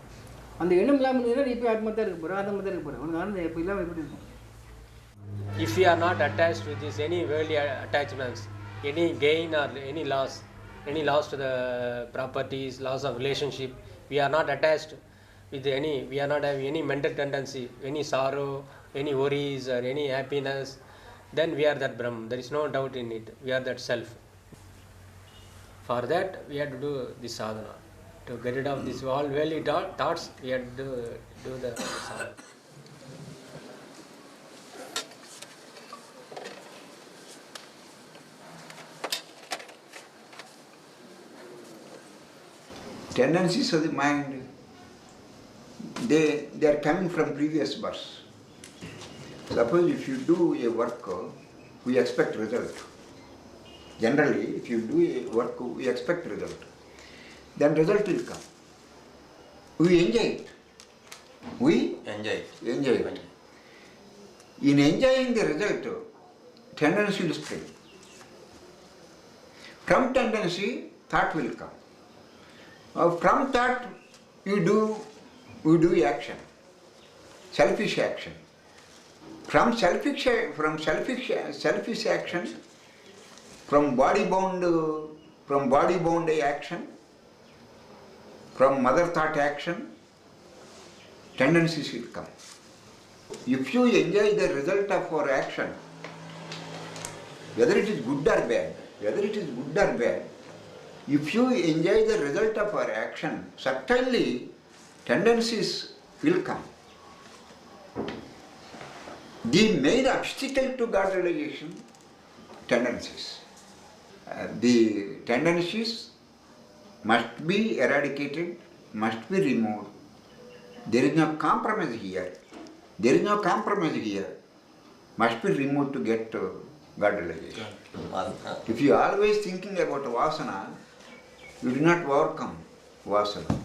அந்த எண்ணம் இல்லாமல் இருந்ததுன்னா நீ போய் ஆத்மா தான் இருக்க போகிற, ஆத்மா தான் இருக்க போகிற. உனக்கு ஆனந்தம் எப்போ இல்லாமல் எப்படி இருக்கும்? If we are not attached with this any worldly attachments, any gain or any loss to the properties, loss of relationship, we are not attached with any, we are not having any mental tendency, any sorrow, any worries or any happiness, then we are that Brahman. There is no doubt in it. We are that self. For that we have to do this sadhana. To get rid of this all worldly thoughts, we have to do the sadhana. Tendencies of the mind, they are coming from previous births. Suppose if you do a work, we expect result. Generally, if you do a work, we expect result. Then result will come. We enjoy it. We enjoy it. In enjoying the result, tendency will spring. From tendency, thought will come. From that, we do action, selfish action. From selfish action, from body bound action, from mother thought action, tendencies will come. If you enjoy the result of our action, whether it is good or bad, if you enjoy the result of our action, certainly tendencies will come. The main obstacle to God realization, tendencies. The tendencies must be eradicated, must be removed. There is no compromise here. Must be removed to get to God realization. If you are always thinking about vasana, you do not overcome vasana.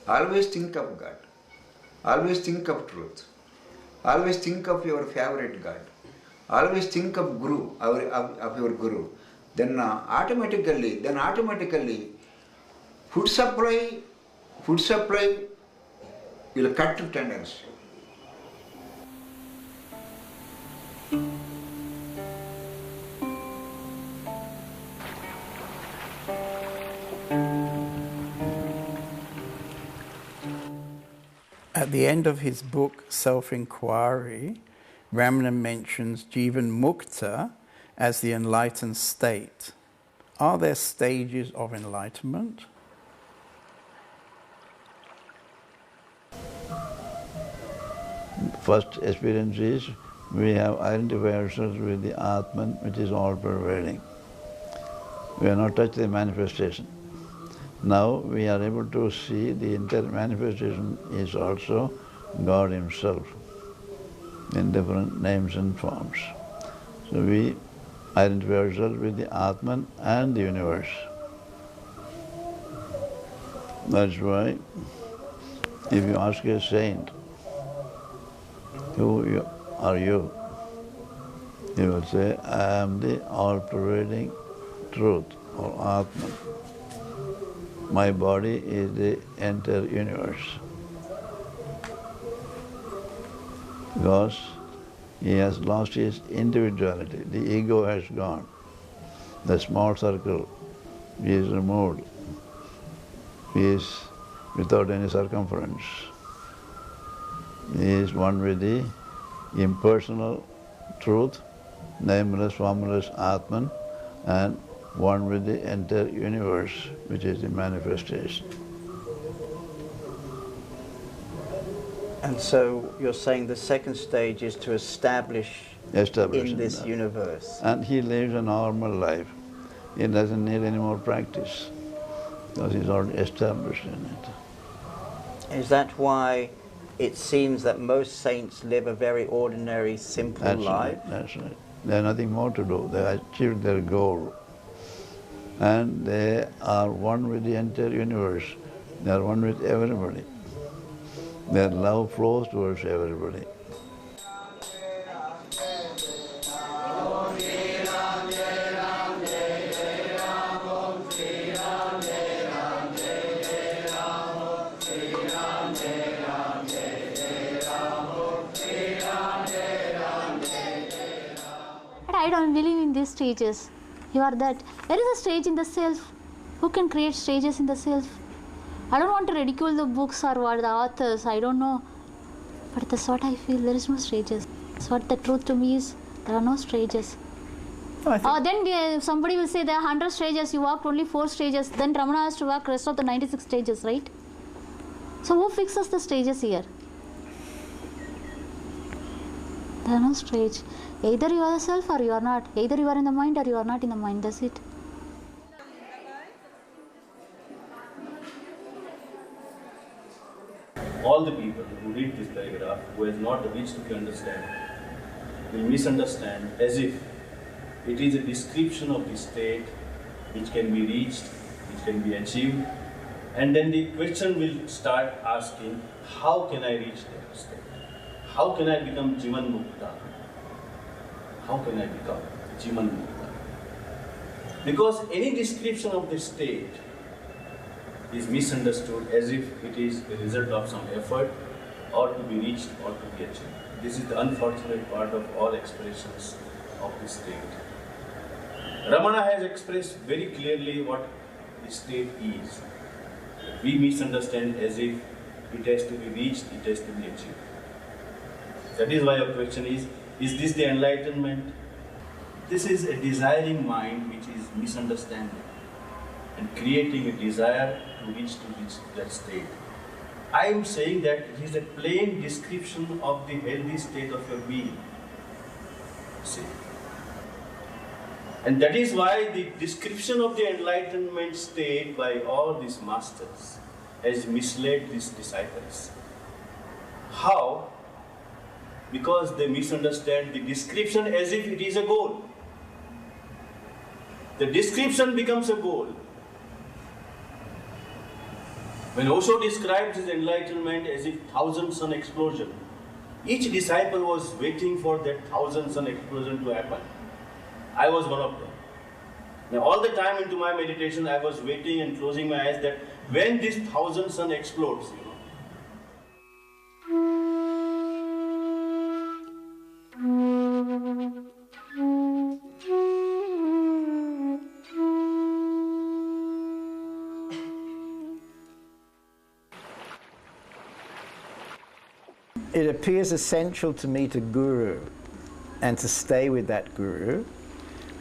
Always think of God. Always think of truth. Always think of your favorite God. Always think of Guru, of your Guru. then automatically food supply will cut to tendency. At the end of his book, Self-Inquiry, Ramana mentions Jivan Mukta as the enlightened state. Are there stages of enlightenment? First experience is we have identified ourselves with the Atman, which is all-pervading. We have not touched the manifestation. Now we are able to see the entire manifestation is also God Himself in different names and forms. So we identify ourselves with the Atman and the universe. That's why if you ask a saint, who are you? He will say, I am the all-pervading truth or Atman. My body is the entire universe. Because he has lost his individuality. The ego has gone. The small circle is removed. He is without any circumference. He is one with the impersonal truth, nameless, formless Atman, and one with the entire universe, which is the manifestation. And so you're saying the second stage is to establish in this universe. And he lives a normal life. He doesn't need any more practice because he's already established in it. Is that why it seems that most saints live a very ordinary, simple life? That's right. They have nothing more to do. They achieved their goal. And they are one with the entire universe. They are one with everybody. Their love flows towards everybody. But I don't believe in these stages. You are that. There is a stage in the self. Who can create stages in the self? I don't want to ridicule the books or what the authors, I don't know. But that's what I feel, there is no stages. That's what the truth to me is, there are no stages. Then somebody will say there are 100 stages, you walked only 4 stages, then Ramana has to walk rest of the 96 stages, right? So who fixes the stages here? There are no stage. Either you are the self or you are not. Either you are in the mind or you are not in the mind, that's it. All the people who read this paragraph, who has not reached to understand, will misunderstand as if it is a description of the state which can be reached, which can be achieved, and then the question will start asking, how can I reach that state? How can I become Jivan Mukta? How can I become Jivan Mukta? Because any description of the state is misunderstood as if it is a result of some effort or to be reached or to be achieved. This is the unfortunate part of all expressions of the state. Ramana has expressed very clearly what the state is. We misunderstand as if it has to be reached, it has to be achieved. That is why your question is this the enlightenment? This is a desiring mind which is misunderstanding and creating a desire to reach that state. I am saying that it is a plain description of the healthy state of your being. See? And that is why the description of the enlightenment state by all these masters has misled these disciples. How? Because they misunderstand the description as if it is a goal. The description becomes a goal. When Osho described his enlightenment as if 1,000-sun explosion, each disciple was waiting for that 1,000-sun explosion to happen. I was one of them. Now, all the time into my meditation, I was waiting and closing my eyes that when this 1000 sun explodes, It appears essential to meet a guru and to stay with that guru.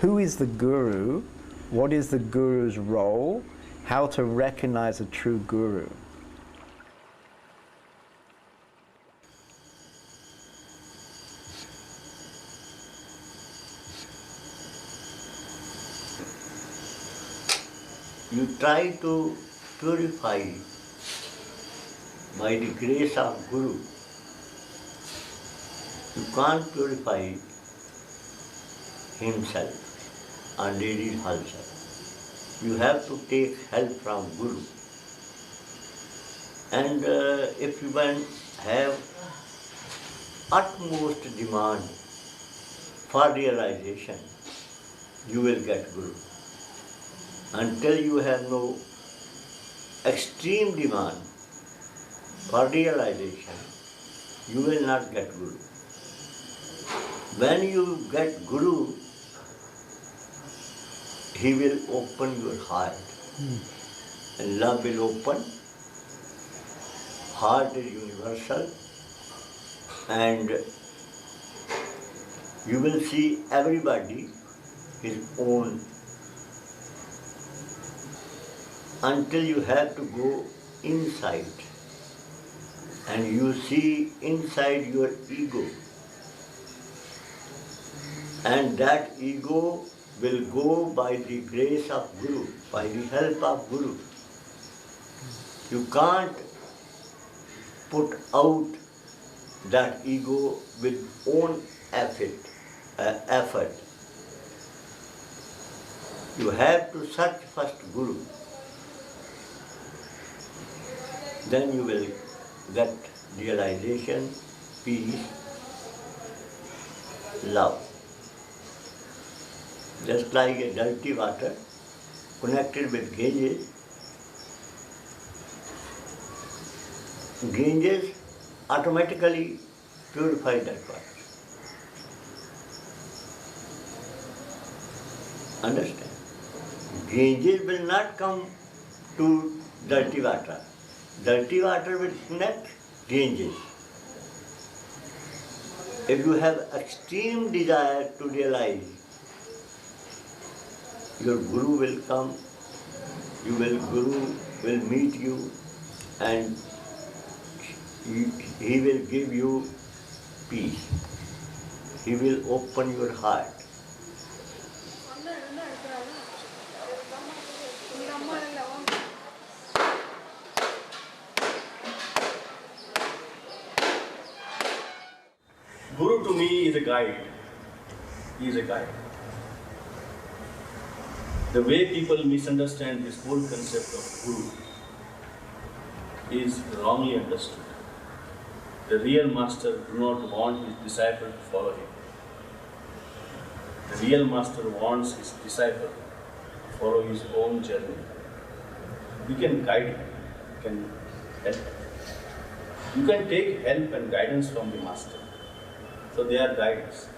Who is the guru? What is the guru's role? How to recognize a true guru. You try to purify by the grace of Guru. You can't purify himself and it is herself. You have to take help from Guru. And if you have utmost demand for realization, you will get Guru. Until you have no extreme demand for realization, you will not get Guru. When you get Guru, he will open your heart. And love will open. Heart is universal. And you will see everybody his own. Until you have to go inside and you see inside your ego, and that ego will go by the grace of Guru, by the help of Guru. You can't put out that ego with own effort. You have to search first Guru. Then you will get realization, peace, love. Just like a dirty water connected with Ganges, Ganges automatically purify that water. Understand? Ganges will not come to dirty water. Dirty water will connect Ganges. If you have extreme desire to realize, your Guru will come, Guru will meet you, and he will give you peace. He will open your heart. Guru to me is a guide. He is a guide. The way people misunderstand this whole concept of Guru is wrongly understood. The real master does not want his disciple to follow him. The real master wants his disciple to follow his own journey. You can guide him, you can help him. You can take help and guidance from the master. So they are guides.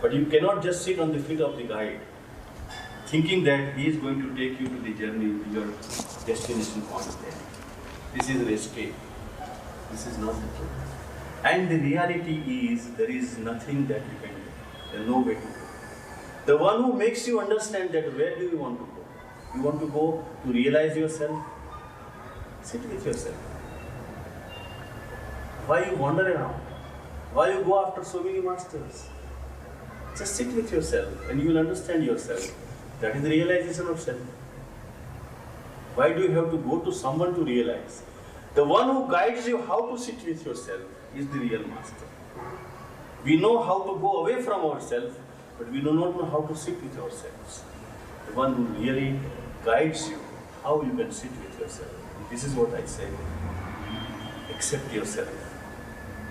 But you cannot just sit on the feet of the guide, thinking that he is going to take you to the journey to your destination point there. This is an escape. This is not the truth. And the reality is, there is nothing that you can do. There is no way to go. The one who makes you understand that where do you want to go? You want to go to realize yourself? Sit with yourself. Why you wander around? Why you go after so many masters? Just sit with yourself and you will understand yourself. That is the realization of self. Why do you have to go to someone to realize? The one who guides you how to sit with yourself is the real master. We know how to go away from ourselves, but we do not know how to sit with ourselves. The one who really guides you how you can sit with yourself. This is what I say. Accept yourself.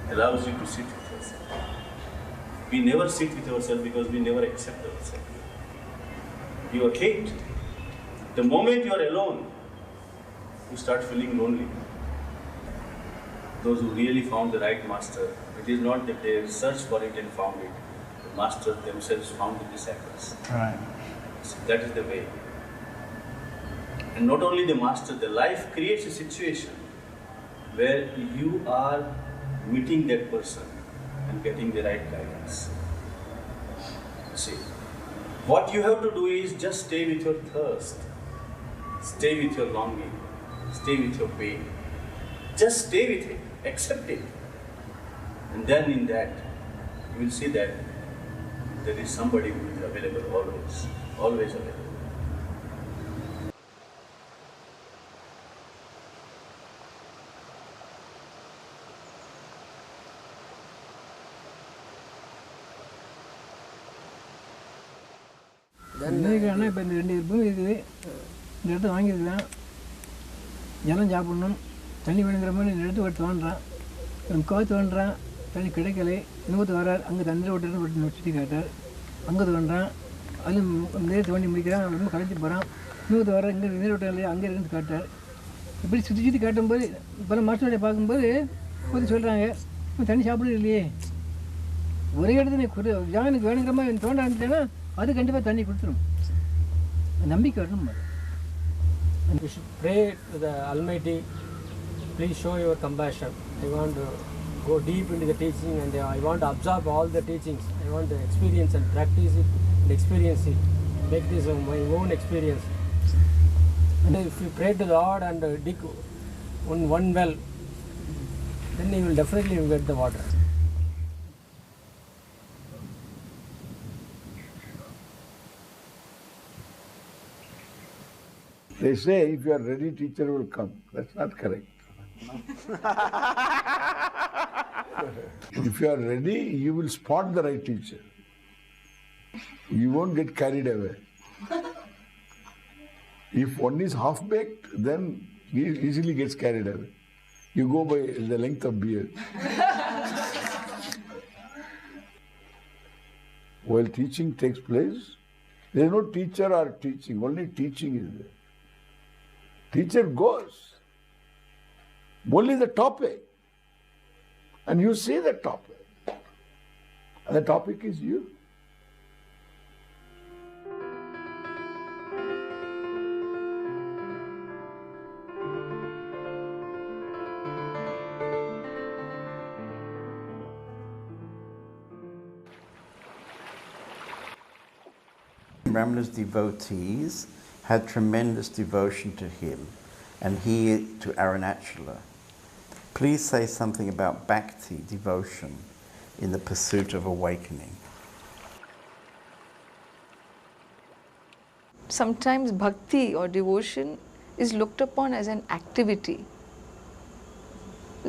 Allows you to sit with yourself. We never sit with ourselves because we never accept ourselves. You are caged. The moment you are alone, you start feeling lonely. Those who really found the right master, it is not that they searched for it and found it. The master themselves found the disciples. Right. So that is the way. And not only the master, the life creates a situation where you are meeting that person and getting the right guidance. See, what you have to do is just stay with your thirst, stay with your longing, stay with your pain. Just stay with it, accept it. And then in that, you will see that there is somebody who is available always, always available. என்ன இப்போ இந்த 2 பூமி இருக்குது, இந்த இடத்த வாங்கியிருக்கிறேன், ஜனம் சாப்பிடணும், தண்ணி வேணுங்கிற மாதிரி இந்த இடத்த விட்டு தோன்றான், கோத்து தோன்றான், தண்ணி கிடைக்கல, இன்னொருத்த வரார், அங்கே தண்ணி விட்டு சுற்றி காட்டார், அங்கே தோன்றான், அதில் நேரத்தை வண்டி முடிக்கிறான், ரொம்ப களைச்சி போகிறான், இன்னொருத்த வர இங்கே நீர் விட்டம் இல்லையா அங்கே இருந்து காட்டார். இப்படி சுற்றி சுற்றி காட்டும்போது இப்போ மாஸ்டருடைய பார்க்கும்போது போது சொல்கிறாங்க, தண்ணி சாப்பிடுறது இல்லையே, ஒரே இடத்துல நீ ஜானுக்கு வேணுங்கிற மாதிரி தோண்ட ஆரம்பிச்சேன்னா அது கண்டிப்பாக தண்ணி கொடுத்துரும். நம்பிக்கை வரணும். We should pray to the Almighty, please show your compassion. I want to go deep into the teaching and I want to absorb all the teachings. I want to experience and practice it and experience it. Make this my own experience. And if you pray to the Lord and dig one well, then you will definitely get the water. They say if you are ready, teacher will come. That's not correct. If you are ready, you will spot the right teacher. You won't get carried away. If one is half-baked, then he easily gets carried away. You go by the length of beard. While teaching takes place, there is no teacher or teaching, only teaching is there. Teacher goes, only the topic, and you see the topic, and the topic is you. Ramana's devotees had tremendous devotion to him and he to Arunachala. Please say something about bhakti, devotion, in the pursuit of awakening. Sometimes bhakti or devotion is looked upon as an activity.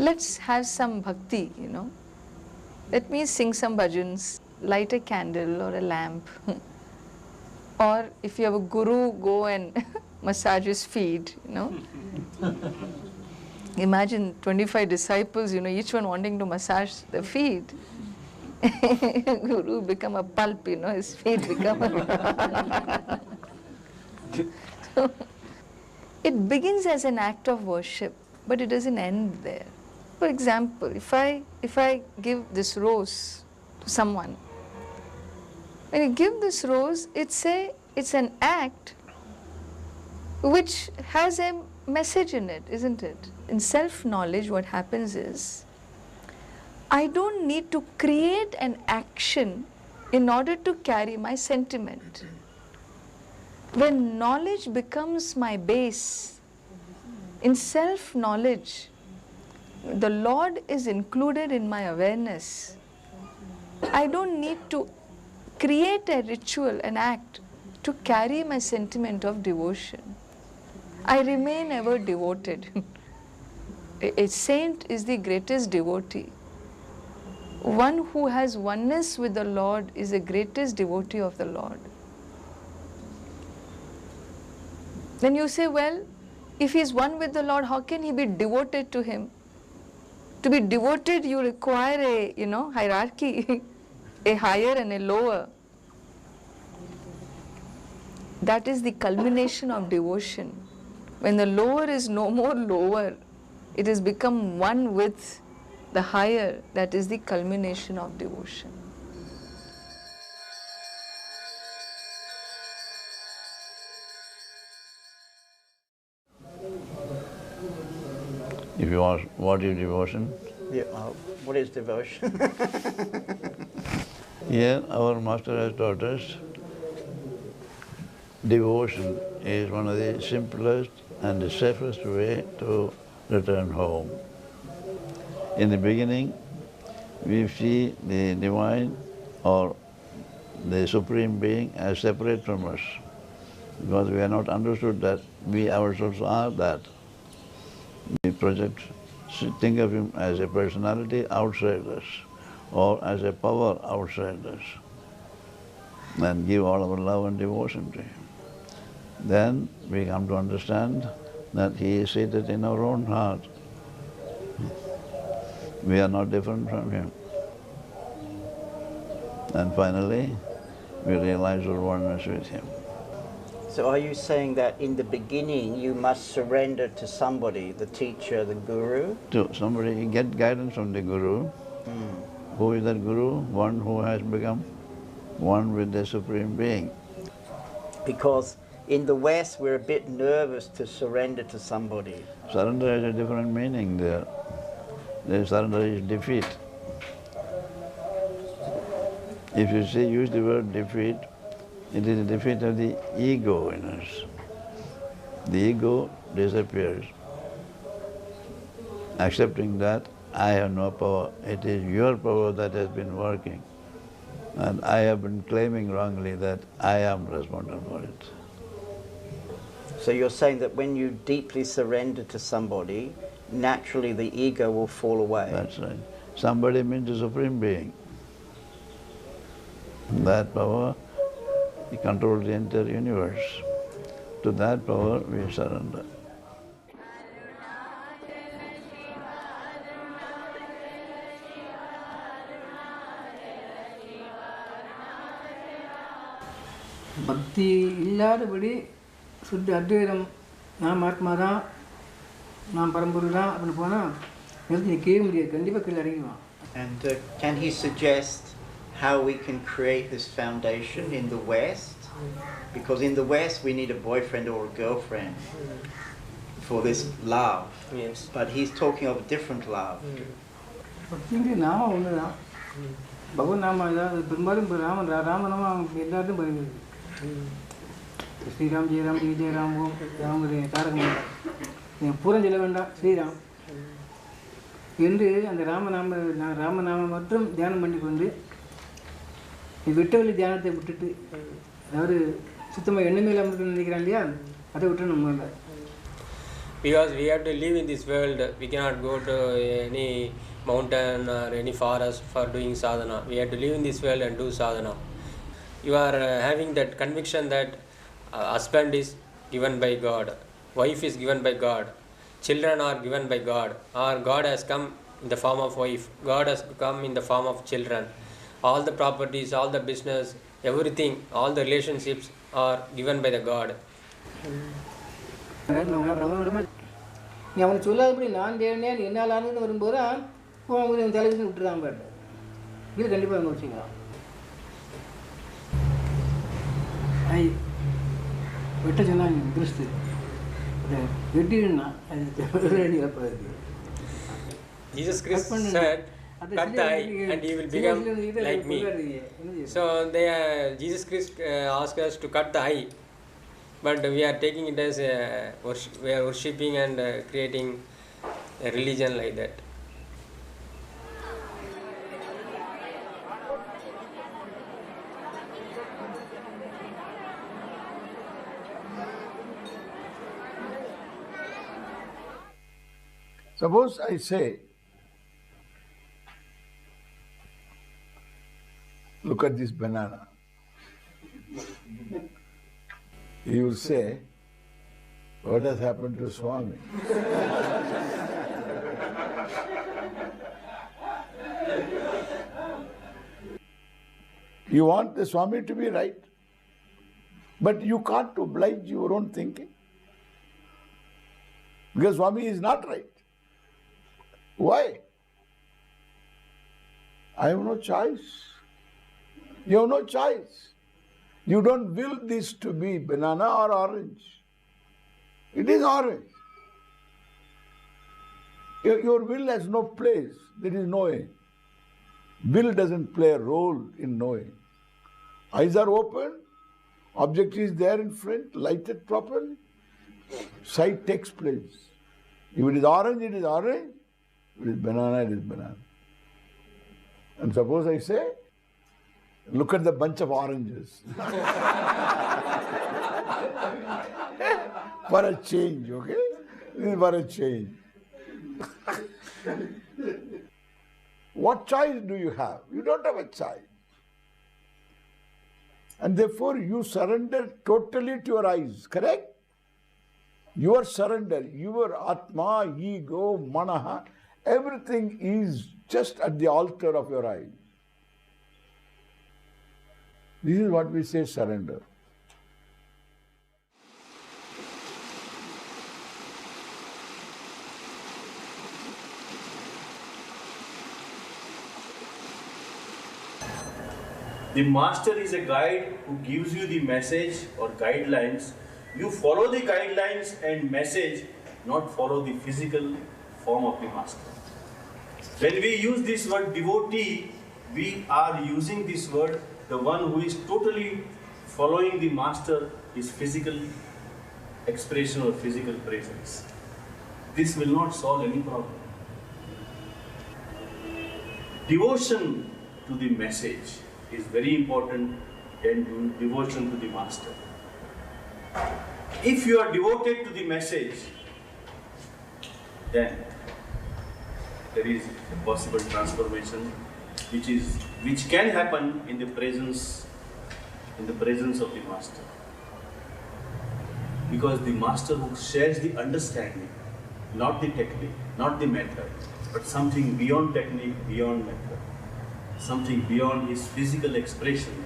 Let's have some bhakti, Let me sing some bhajans, light a candle or a lamp. Or if you have a guru, go and massage his feet, Imagine 25 disciples, each one wanting to massage the feet. Guru become a pulp, his feet become a... So, it begins as an act of worship, but it doesn't end there. For example, if I give this rose to someone, when you give this rose, it's an act which has a message in it, isn't it? In self-knowledge, what happens is, I don't need to create an action in order to carry my sentiment. When knowledge becomes my base, in self-knowledge, the Lord is included in my awareness. I don't need to create a ritual, an act, to carry my sentiment of devotion. I remain ever devoted. A saint is the greatest devotee. One who has oneness with the Lord is the greatest devotee of the Lord. Then you say, well, if he is one with the Lord, how can he be devoted to him? To be devoted, you require a, hierarchy, a higher and a lower. that is the culmination of devotion. When the lower is no more lower, it has become one with the higher, that is the culmination of devotion. If you ask, what is devotion? Yeah, what is devotion? Here, our master has taught us devotion is one of the simplest and the safest way to return home. In the beginning, we see the divine or the Supreme Being as separate from us, because we have not understood that we ourselves are that. We think of him as a personality outside us or as a power outside us and give all our love and devotion to him. Then we come to understand that he is seated in our own heart. We are not different from him. And finally, we realize our oneness with him. So are you saying that in the beginning you must surrender to somebody, the teacher, the guru? To somebody, get guidance from the guru. Who is that guru? One who has become one with the Supreme Being. Because in the West we're a bit nervous to surrender to somebody. Surrender has a different meaning there. The surrender is defeat. If you say, use the word defeat, it is a defeat of the ego in us. The ego disappears. Accepting that I have no power, it is your power that has been working. And I have been claiming wrongly that I am responsible for it. So you're saying that when you deeply surrender to somebody, naturally the ego will fall away. That's right. Somebody means the Supreme Being. That power, he controls the entire universe. To that power we surrender. பக்தி இல்லாதபடி சுத்த அத்வைதம் நாம் ஆத்மா தான் நாம் பரம்பொருள் தான் அப்படின்னு போனால் நிறுத்தி நிற்கவே முடியாது, கண்டிப்பாக கீழே இறங்கிடுவான். And can he suggest how we can create this foundation in the West? Because in the West we need a boyfriend or a girlfriend for this love. Yes. But he's talking of a different love. பக்திங்கிற நாமம் ஒன்று தான், பகவன் நாமம். ஏதாவது பெரும்பாலும் இப்போ ராமநாமம் எல்லாத்தையும் வருகிறது. ஸ்ரீராம் ஜெயராம் ஜெய ஜெயராம் ஓம் ராம தாரகம் நீங்கள் பூரம் சொல்ல வேண்டாம், ஸ்ரீராம் என்று அந்த ராமநாமம் மட்டும் தியானம் பண்ணி கொண்டு விட்டவெளி தியானத்தை விட்டுட்டு, அதாவது சுத்தமாக எண்ணமே இல்லாமல் இருக்குன்னு நினைக்கிறான் இல்லையா, அதை விட்டு நம்ம இல்லை. Because we have to live in this world, we cannot go to any mountain or any forest for doing sadhana. We have to live in this world and do sadhana. You are having that conviction that husband is given by God, wife is given by God, children are given by God, or God has come in the form of wife, God has come in the form of children. All the properties, all the business, everything, all the relationships are given by the God. நீ அவனுக்கு சொல்லாதபடி நான் தேடினேன் என்னால் ஆனதுன்னு வரும்போது அவன் தலைவலி விட்டுறான் பாரு, இது கண்டிப்பாக அவங்க வச்சுக்கலாம். ஐ வெட்ட சொன்னாங்க கிறிஸ்து, வெட்டினா அது இழப்பது. Jesus Christ said, cut the eye and you will become like me. So Jesus Christ asked us to cut the eye, but we are taking it as we are worshipping and creating a religion like that. Suppose I say, look at this banana. You will say, what has happened to Swami? You want the Swami to be right. But you can't oblige your own thinking. Because Swami is not right. Why? I have no choice. You have no choice. You don't will this to be banana or orange. It is orange. Your will has no place. There is knowing. Will doesn't play a role in knowing. Eyes are open. Object is there in front, lighted properly. Sight takes place. If it is orange, it is orange. If it is banana, it is banana. And suppose I say, look at the bunch of oranges. For a change, okay? This is for a change. What choice do you have? You don't have a choice. And therefore you surrender totally to your eyes, correct? Your surrender, your Atma, ego, Manaha, everything is just at the altar of your eyes. This is what we say surrender. The master is a guide who gives you the message or guidelines. You follow the guidelines and message, not follow the physical form of the master. When we use this word devotee, we are using this word, the one who is totally following the master, his physical expression or physical presence. This will not solve any problem. Devotion to the message is very important than devotion to the master. If you are devoted to the message, then there is a possible transformation which can happen in the presence of the master. Because the master who shares the understanding, not the technique, not the method, but something beyond technique, beyond method. Something beyond his physical expression,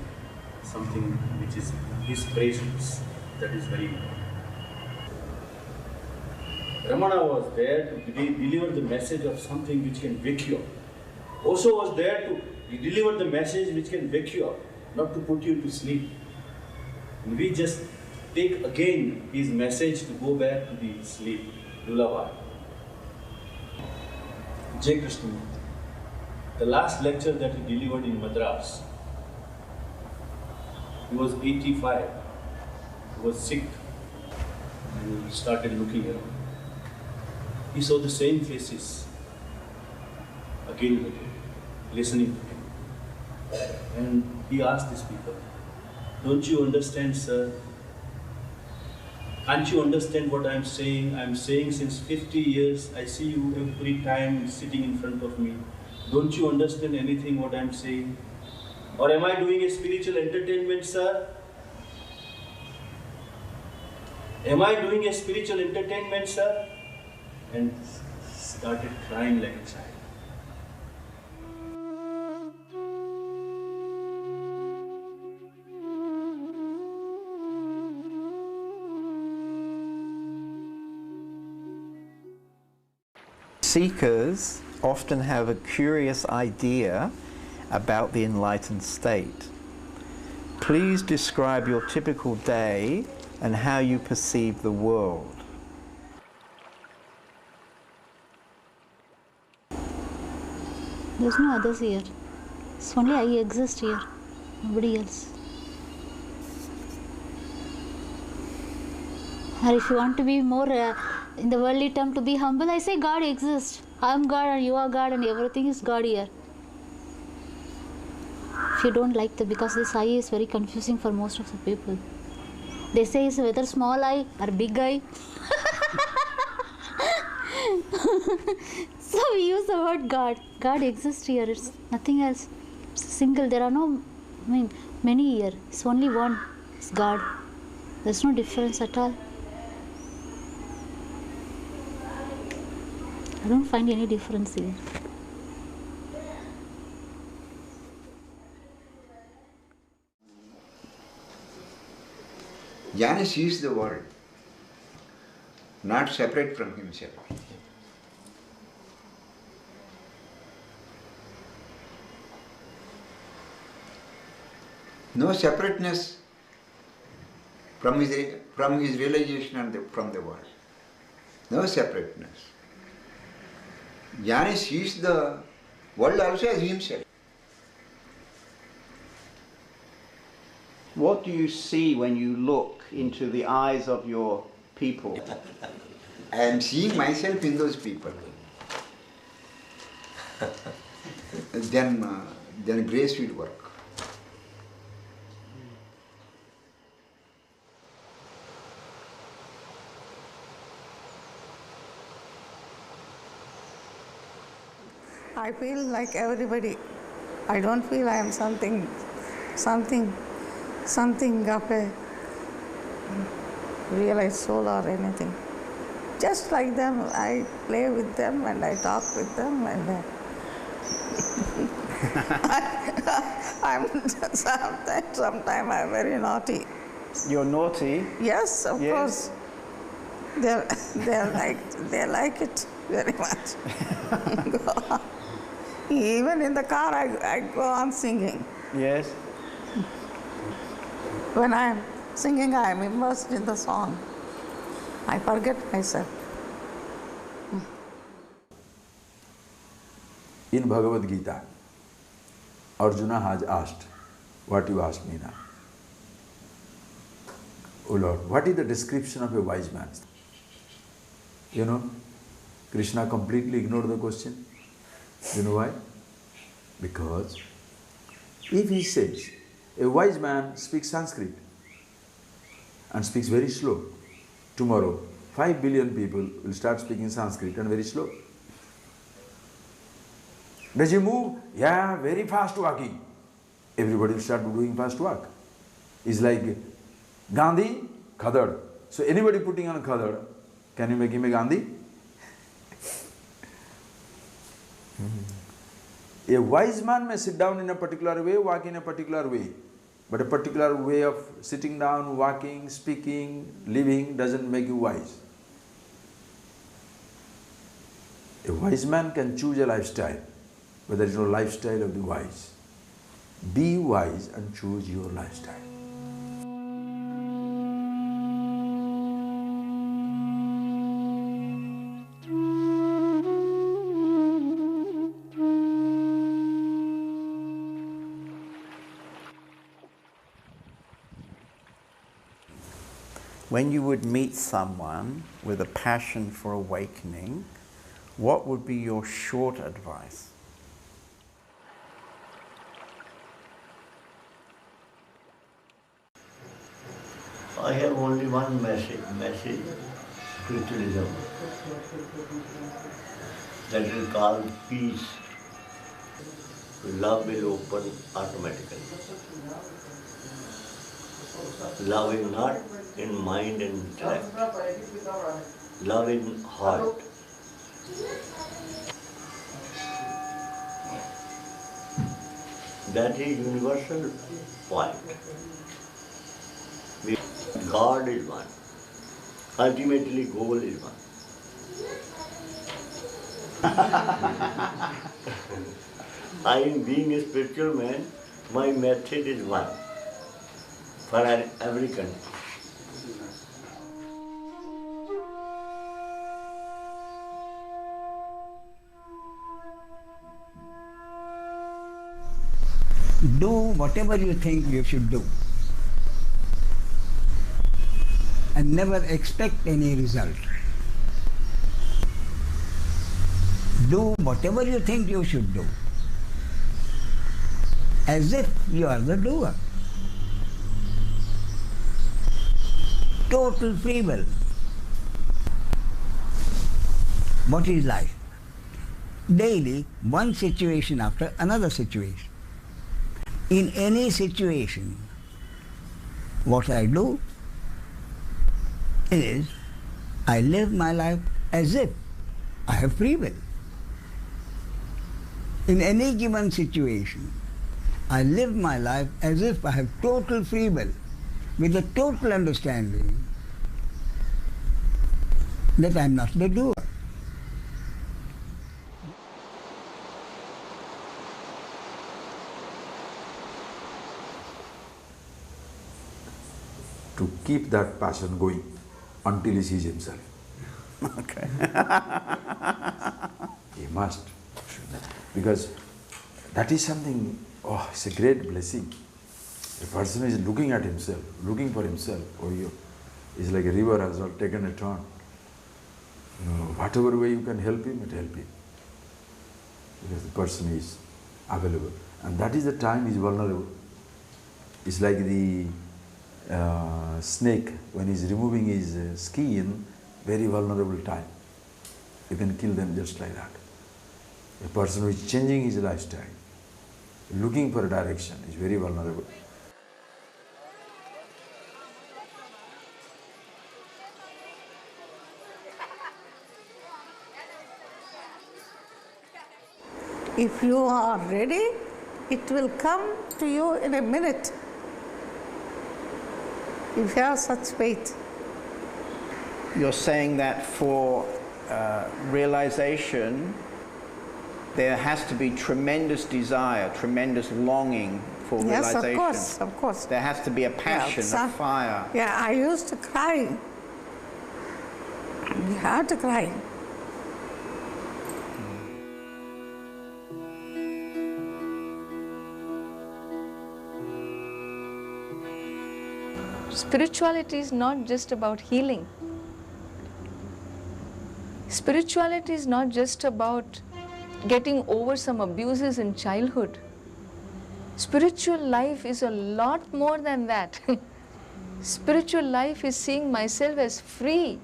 something which is his presence, that is very important. Ramana was there to deliver the message of something which can wake you up. Osho was there to deliver the message which can wake you up, not to put you to sleep. And we just take again his message to go back to the sleep, lullaby. Jai Krishna. The last lecture that he delivered in Madras, he was 85, he was sick, and he started looking around. He saw the same faces again and again, listening to him. And he asked these people, don't you understand, sir? Can't you understand what I'm saying? I'm saying since 50 years, I see you every time sitting in front of me. Don't you understand anything what I'm saying? Or am I doing a spiritual entertainment, sir? Am I doing a spiritual entertainment, sir? And started crying like a child. Seekers often have a curious idea about the enlightened state. Please describe your typical day and how you perceive the world. There's no others here. It's only I exist here, nobody else. Or if you want to be more in the worldly term, to be humble, I say God exists. I am God and you are God and everything is God here. If you don't like that, because this eye is very confusing for most of the people. They say it's whether small eye or big eye. So we use the word God. God exists here. It's nothing else. It's single. There are no, many here. It's only one. It's God. There's no difference at all. I don't find any difference here. Jnana sees the world, not separate from himself. No separateness from his realization and from the world. No separateness. Jnana sees the world also as himself. What do you see when you look into the eyes of your people? I am seeing myself in those people. Then grace will work. I feel like everybody. I don't feel I am something of a realized soul or anything. Just like them, I play with them and I talk with them, and sometimes I'm very naughty. You're naughty? Yes, of course. They like it very much. Even in the car, I go on singing. Yes. When I'm singing, I'm immersed in the song. I forget myself. In Bhagavad Gita, Arjuna has asked what you asked me now. Oh Lord, what is the description of a wise man? You know, Krishna completely ignored the question. You know why? Because if he says, a wise man speaks Sanskrit and speaks very slow, tomorrow 5 billion people will start speaking Sanskrit and very slow. Does he move? Yeah, very fast walking. Everybody will start doing fast walk. It's like Gandhi, Khadad. So anybody putting on Khadad, can you make him a Gandhi? A wise man may sit down in a particular way, walk in a particular way, but a particular way of sitting down, walking, speaking, living doesn't make you wise. A wise man can choose a lifestyle, but there is no lifestyle of the wise. Be wise and choose your lifestyle. When you would meet someone with a passion for awakening, what would be your short advice? I have only one message, spiritualism. That is called peace. Love will open automatically. Love is not in mind and intellect. Love in heart. That is universal point. God is one. Ultimately, goal is one. I am being a spiritual man, my method is one for every country. Do whatever you think you should do, and never expect any result. Do whatever you think you should do, as if you are the doer. Total free will. What is life? Daily, one situation after another situation. In any situation, what I do is I live my life as if I have free will. In any given situation, I live my life as if I have total free will. with the total understanding that I am not the doer. To keep that passion going until he sees himself. Okay. He must. Because that is something, oh, it's a great blessing. A person is looking at himself, looking for himself, is like a river has taken a turn. Whatever way you can help him, help him. Because the person is available. And that is the time he is vulnerable. It's like the snake, when he is removing his skin, very vulnerable time. You can kill them just like that. A person who is changing his lifestyle, looking for a direction, is very vulnerable. If you are ready, it will come to you in a minute. If you have such faith. You're saying that for realization, there has to be tremendous desire, tremendous longing for realization. Yes, of course. There has to be a passion, a fire. Yeah, I used to cry. You have to cry. Spirituality is not just about healing. Spirituality is not just about getting over some abuses in childhood. Spiritual life is a lot more than that. Spiritual life is seeing myself as free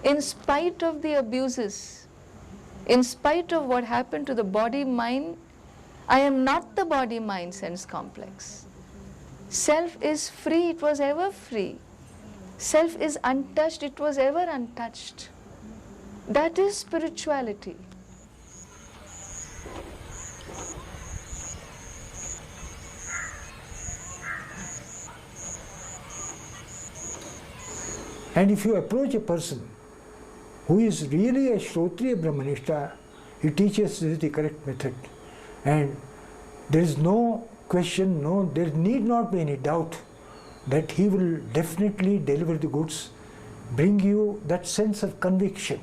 in spite of the abuses, in spite of what happened to the body-mind. I am not the body-mind sense complex. Self is free, it was ever free. Self is untouched, it was ever untouched. That is spirituality. And if you approach a person who is really a Shrotriya Brahmanishta, he teaches this is the correct method. And there is no question, there need not be any doubt that he will definitely deliver the goods, bring you that sense of conviction,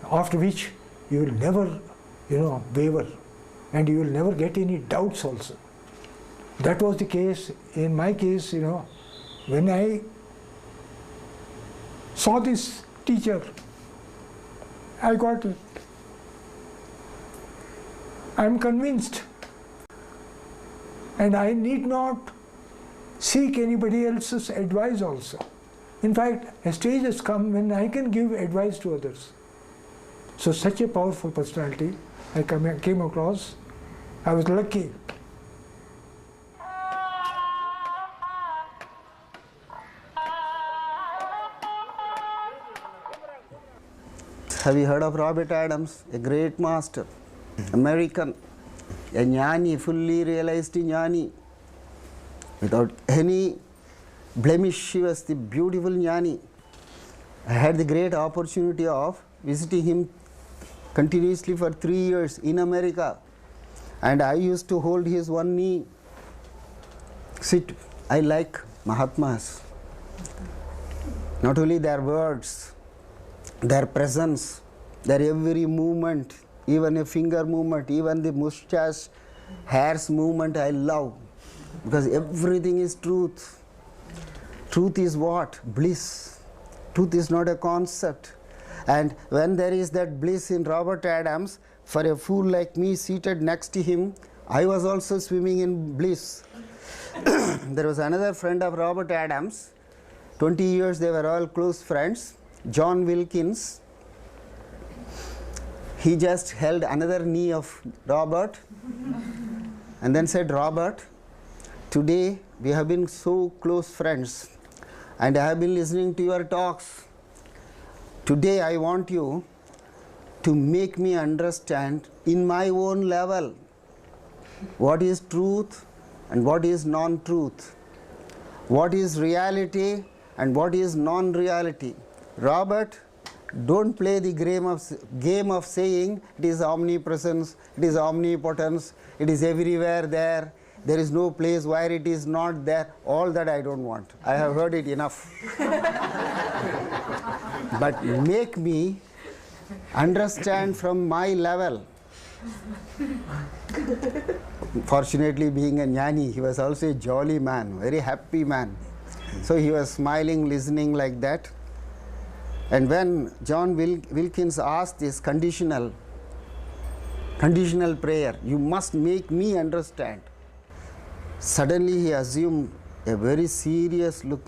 after which you will never, waver, and you will never get any doubts also. That was the case, in my case, when I saw this teacher, I got it. I am convinced. And I need not seek anybody else's advice also. In fact, a stage has come when I can give advice to others. So such a powerful personality I came across. I was lucky. Have you heard of Robert Adams, a great master, American, a jnani, fully realized jnani, without any blemish? He was the beautiful jnani. I had the great opportunity of visiting him continuously for 3 years in America, and I used to hold his one knee, sit. I like Mahatmas. Not only their words, their presence, their every movement, even a finger movement, even the mustache, hairs movement, I love. Because everything is truth. Truth is what? Bliss. Truth is not a concept. And when there is that bliss in Robert Adams, for a fool like me seated next to him, I was also swimming in bliss. There was another friend of Robert Adams. 20 years they were all close friends. John Wilkins. He just held another knee of Robert and then said, Robert, today we have been so close friends and I have been listening to your talks. Today I want you to make me understand in my own level what is truth and what is non-truth. what is reality and what is non-reality. Robert, don't play the game of saying it is omnipresence, it is omnipotence, it is everywhere there, there is no place where it is not there. All that I don't want. I have heard it enough. But make me understand from my level. Fortunately, being a jnani, he was also a jolly man, very happy man. So he was smiling, listening like that. And when John Wilkins asked this conditional prayer, you must make me understand. Suddenly he assumed a very serious look,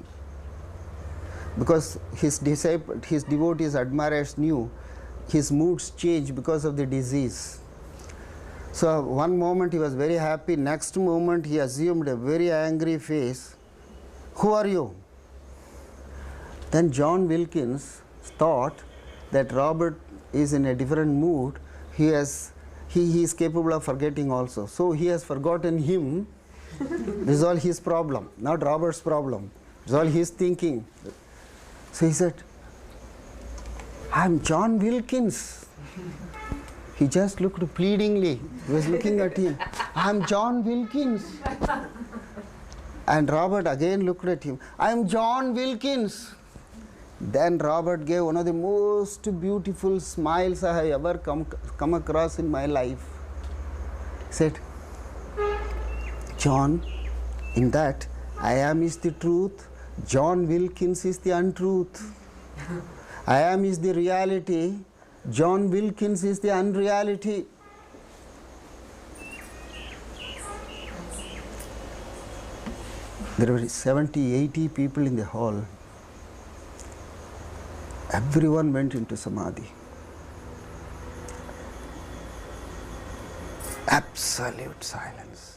because his devotees, admirers knew his moods changed because of the disease. So one moment he was very happy, next moment he assumed a very angry face. Who are you? Then John Wilkins thought that Robert is in a different mood. He is capable of forgetting also. So he has forgotten him. This is all his problem, not Robert's problem. It's all his thinking. So he said, I'm John Wilkins. He just looked pleadingly. He was looking at him. I'm John Wilkins. And Robert again looked at him. I'm John Wilkins. Then Robert gave one of the most beautiful smiles I have ever come across in my life. He said, John, in that I am is the truth, John Wilkins is the untruth. I am is the reality, John Wilkins is the unreality. There were 70, 80 people in the hall. Everyone went into samadhi. Absolute silence.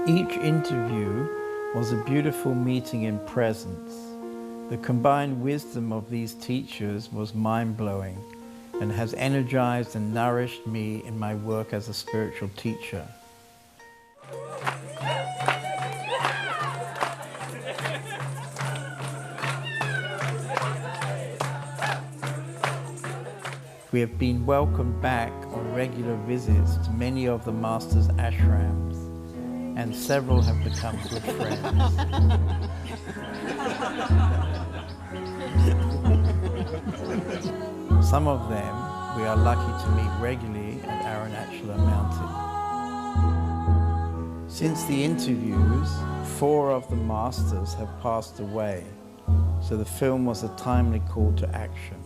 Each interview was a beautiful meeting in presence. The combined wisdom of these teachers was mind-blowing and has energized and nourished me in my work as a spiritual teacher. We have been welcomed back on regular visits to many of the Master's ashrams, and several have become good friends. Some of them we are lucky to meet regularly at Arunachala Mountain. Since the interviews, 4 of the Masters have passed away, so the film was a timely call to action.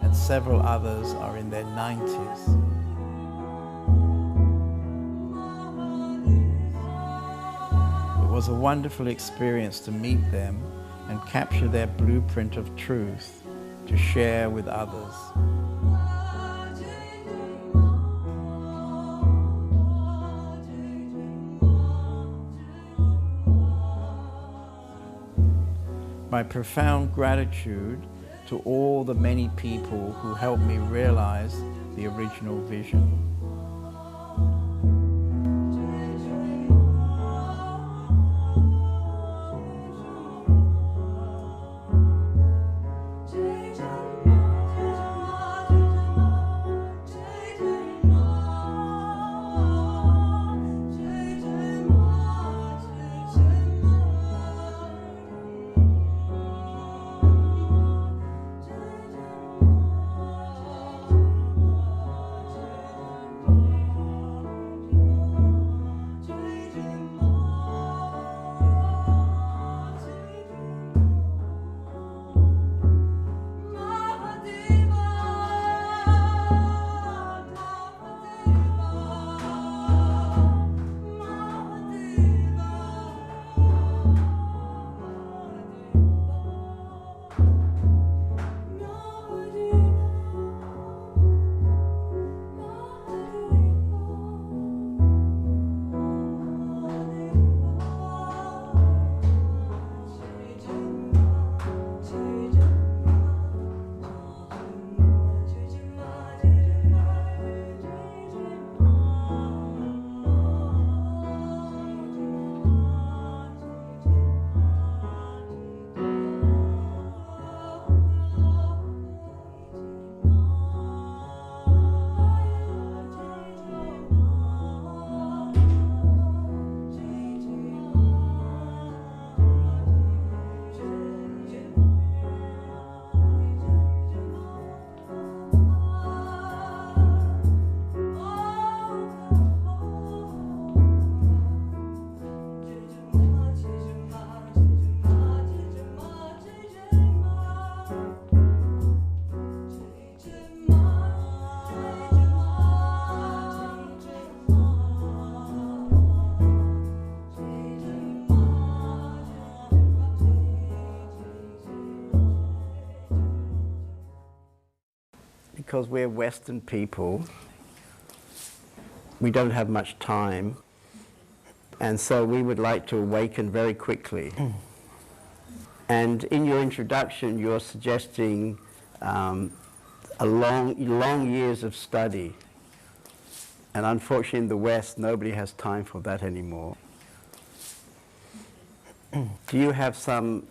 And several others are in their 90s. It was a wonderful experience to meet them and capture their blueprint of truth to share with others. My profound gratitude to all the many people who helped me realize the original vision. because we're Western people, we don't have much time, and so we would like to awaken very quickly. And in your introduction, you're suggesting long years of study. And unfortunately in the West, nobody has time for that anymore. Do you have some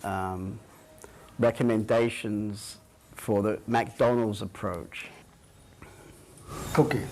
recommendations for the McDonald's approach? Okay.